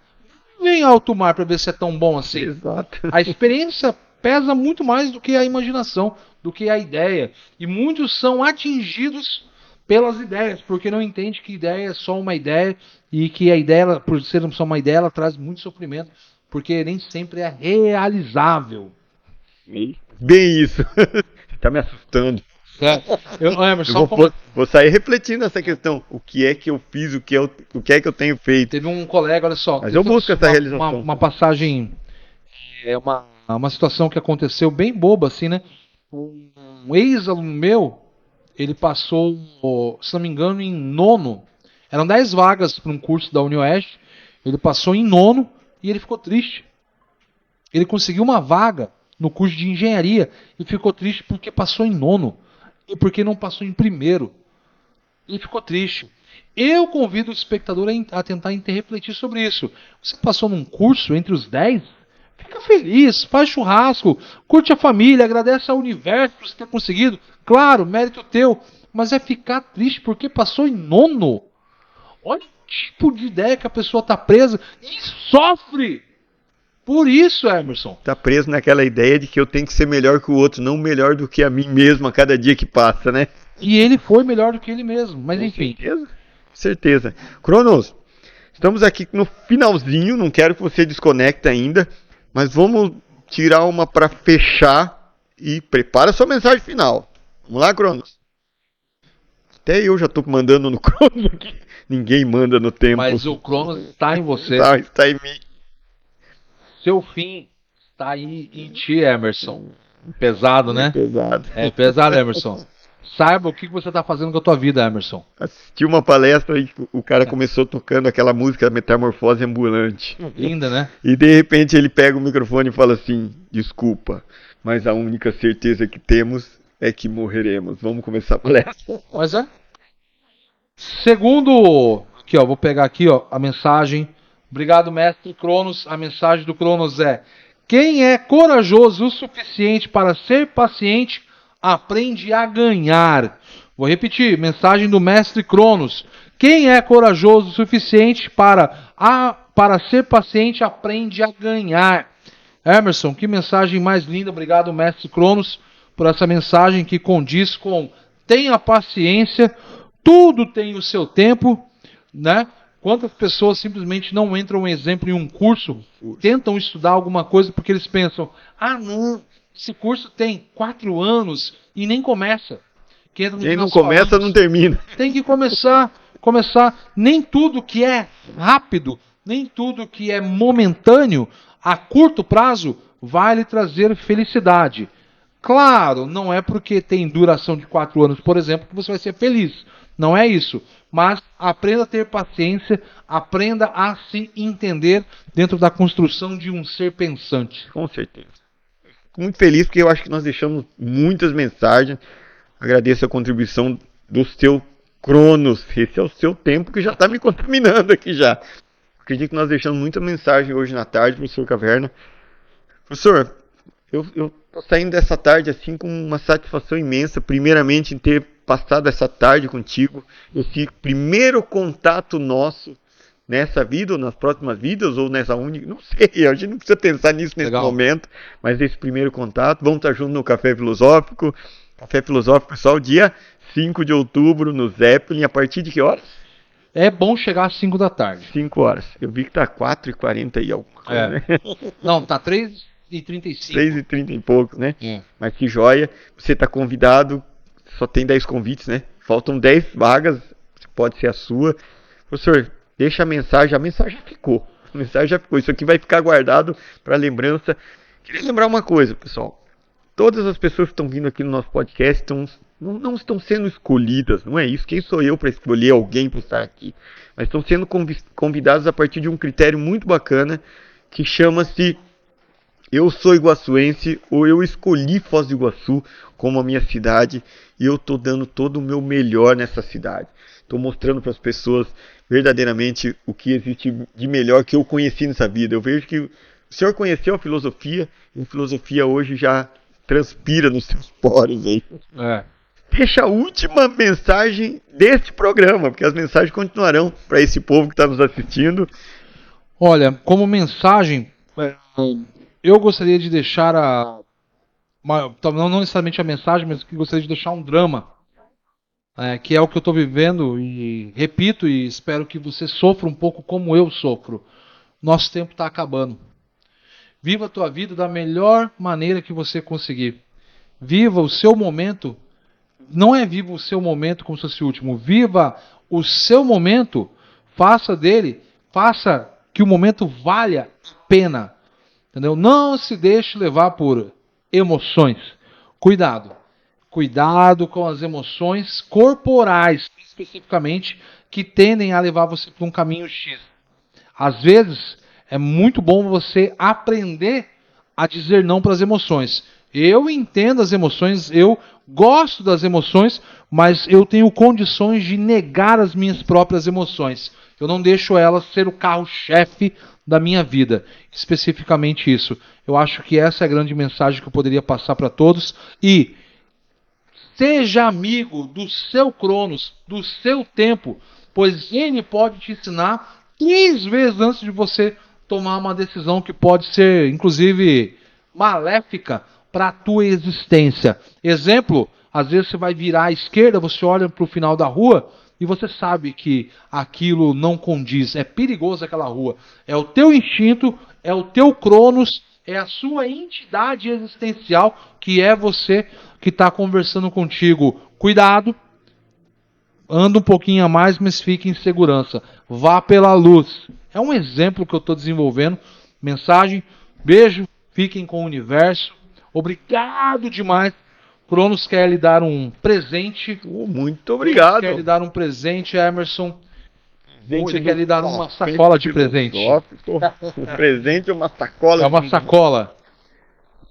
Vem em alto mar para ver se é tão bom assim. Exato. A experiência pesa muito mais do que a imaginação, do que a ideia. E muitos são atingidos pelas ideias, porque não entende que ideia é só uma ideia e que a ideia, por ser só uma ideia, ela traz muito sofrimento, porque nem sempre é realizável. Bem isso. Você tá me assustando. Emerson, Vou sair refletindo essa questão. O que é que eu fiz, o que é que eu tenho feito. teve um colega, olha só. Mas eu busco essa realização. Uma passagem, uma situação que aconteceu bem boba, assim, né? Um ex-aluno meu, ele passou, se não me engano, em nono. Eram 10 vagas para um curso da UniOeste. Ele passou em nono e ele ficou triste. Ele conseguiu uma vaga no curso de engenharia e ficou triste porque passou em nono e porque não passou em primeiro. Ele ficou triste. Eu convido o espectador a tentar refletir sobre isso. Você passou num curso entre os 10? Fica feliz, faz churrasco, curte a família, agradece ao universo por você ter conseguido. Claro, mérito teu, mas é ficar triste porque passou em nono. Olha o tipo de ideia que a pessoa está presa e sofre. Por isso, Emerson. Tá preso naquela ideia de que eu tenho que ser melhor que o outro, não melhor do que a mim mesmo a cada dia que passa, né? E ele foi melhor do que ele mesmo, mas enfim. Certeza. Cronos, estamos aqui no finalzinho, não quero que você desconecte ainda, mas vamos tirar uma para fechar e prepara a sua mensagem final. Vamos lá, Cronos? Até eu já tô mandando no Cronos aqui. Ninguém manda no tempo. Mas o Cronos está em você. Está em mim. Seu fim está aí em ti, Emerson. Pesado, né? Pesado. É pesado, Emerson. Saiba o que você está fazendo com a tua vida, Emerson. Assisti uma palestra e o cara começou tocando aquela música Metamorfose Ambulante. Linda, né? E de repente ele pega o microfone e fala assim: desculpa, mas a única certeza que temos é que morreremos. Vamos começar a palestra. Mas é. Segundo, aqui ó, vou pegar aqui ó, a mensagem. Obrigado, mestre Cronos. A mensagem do Cronos é: quem é corajoso o suficiente para ser paciente, aprende a ganhar. Vou repetir, mensagem do mestre Cronos. Quem é corajoso o suficiente para ser paciente, aprende a ganhar. Emerson, que mensagem mais linda. Obrigado, mestre Cronos, por essa mensagem que condiz com tenha paciência, tudo tem o seu tempo, né? Quantas pessoas simplesmente não entram, um exemplo, em um curso, tentam estudar alguma coisa porque eles pensam, não, esse curso tem 4 anos e nem começa. Quem não começa, não termina. Tem que começar. Nem tudo que é rápido, nem tudo que é momentâneo, a curto prazo, vai lhe trazer felicidade. Claro, não é porque tem duração de 4 anos, por exemplo, que você vai ser feliz. Não é isso. Mas aprenda a ter paciência, aprenda a se entender dentro da construção de um ser pensante. Com certeza. Fico muito feliz porque eu acho que nós deixamos muitas mensagens. Agradeço a contribuição do seu Cronos. Esse é o seu tempo que já está me contaminando aqui já. Acredito que nós deixamos muita mensagem hoje na tarde, professor Caverna. Professor, eu estou saindo dessa tarde assim com uma satisfação imensa, primeiramente em ter passado essa tarde contigo, esse primeiro contato nosso nessa vida, ou nas próximas vidas, ou nessa única, não sei, a gente não precisa pensar nisso nesse momento, mas esse primeiro contato, vamos estar juntos no Café Filosófico, pessoal, dia 5 de outubro no Zeppelin, a partir de que horas? É bom chegar às 5 da tarde. 5 horas, eu vi que tá 4h40 e alguma coisa, né? Não, tá 3h35. 3h30 e pouco, né? É. Mas que joia, você está convidado. Só tem 10 convites, né? Faltam 10 vagas, pode ser a sua. Professor, deixa a mensagem já ficou. A mensagem já ficou. Isso aqui vai ficar guardado para lembrança. Queria lembrar uma coisa, pessoal. Todas as pessoas que estão vindo aqui no nosso podcast não estão sendo escolhidas, não é isso. Quem sou eu para escolher alguém para estar aqui? Mas estão sendo convidados a partir de um critério muito bacana que chama-se Eu sou iguaçuense, ou eu escolhi Foz do Iguaçu como a minha cidade, e eu tô dando todo o meu melhor nessa cidade. Estou mostrando para as pessoas verdadeiramente o que existe de melhor que eu conheci nessa vida. Eu vejo que o senhor conheceu a filosofia, e a filosofia hoje já transpira nos seus poros aí. Deixa a última mensagem desse programa, porque as mensagens continuarão para esse povo que está nos assistindo. Olha, como mensagem, eu gostaria de deixar não necessariamente a mensagem, mas que gostaria de deixar um drama, que é o que eu estou vivendo, e repito, e espero que você sofra um pouco como eu sofro. Nosso tempo está acabando. Viva a tua vida da melhor maneira que você conseguir. Viva o seu momento. Não é viva o seu momento como se fosse o último. Viva o seu momento. Faça que o momento valha a pena. Entendeu? Não se deixe levar por emoções. Cuidado. Cuidado com as emoções corporais, especificamente, que tendem a levar você para um caminho X. Às vezes, é muito bom você aprender a dizer não para as emoções. Eu entendo as emoções, eu gosto das emoções, mas eu tenho condições de negar as minhas próprias emoções. Eu não deixo elas ser o carro-chefe da minha vida. Especificamente isso. Eu acho que essa é a grande mensagem que eu poderia passar para todos. E seja amigo do seu Cronos, do seu tempo, pois ele pode te ensinar 3 vezes antes de você tomar uma decisão que pode ser, inclusive, maléfica para a tua existência. Exemplo, às vezes você vai virar à esquerda, você olha para o final da rua e você sabe que aquilo não condiz, é perigoso aquela rua. É o teu instinto, é o teu Cronos, é a sua entidade existencial, que é você que está conversando contigo. Cuidado, anda um pouquinho a mais, mas fique em segurança. Vá pela luz. É um exemplo que eu estou desenvolvendo. Mensagem, beijo, fiquem com o universo. Obrigado demais. Cronos quer lhe dar um presente. Muito obrigado. Quer lhe dar um presente, Emerson. Ele quer lhe dar uma sacola de presente. Um presente, uma sacola. É uma sacola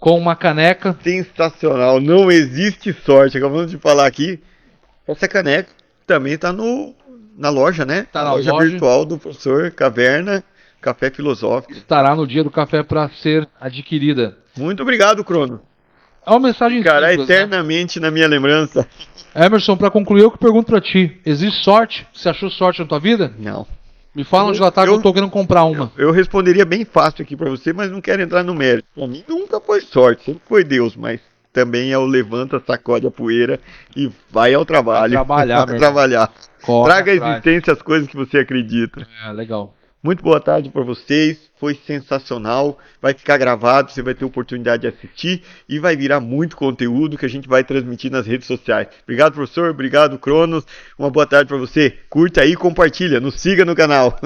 com uma caneca. Sensacional. Não existe sorte. Acabamos de falar aqui. Essa caneca também está na loja, né? Tá na loja loja virtual do professor Caverna, Café Filosófico. Estará no dia do café para ser adquirida. Muito obrigado, Crono. É uma mensagem ficará simples, eternamente, né? Na minha lembrança. Emerson, para concluir, eu que pergunto para ti. Existe sorte? Você achou sorte na tua vida? Não. Me fala onde ela tá, que eu tô querendo comprar uma. Eu responderia bem fácil aqui para você, mas não quero entrar no mérito. Para mim nunca foi sorte, sempre foi Deus, mas também é o levanta, sacode a poeira e vai ao trabalho. Vai trabalhar, vai trabalhar. Traga à atrás. existência as coisas que você acredita. Legal. Muito boa tarde para vocês, foi sensacional, vai ficar gravado, você vai ter oportunidade de assistir e vai virar muito conteúdo que a gente vai transmitir nas redes sociais. Obrigado, professor, obrigado, Cronos, uma boa tarde para você, curta aí e compartilha, nos siga no canal.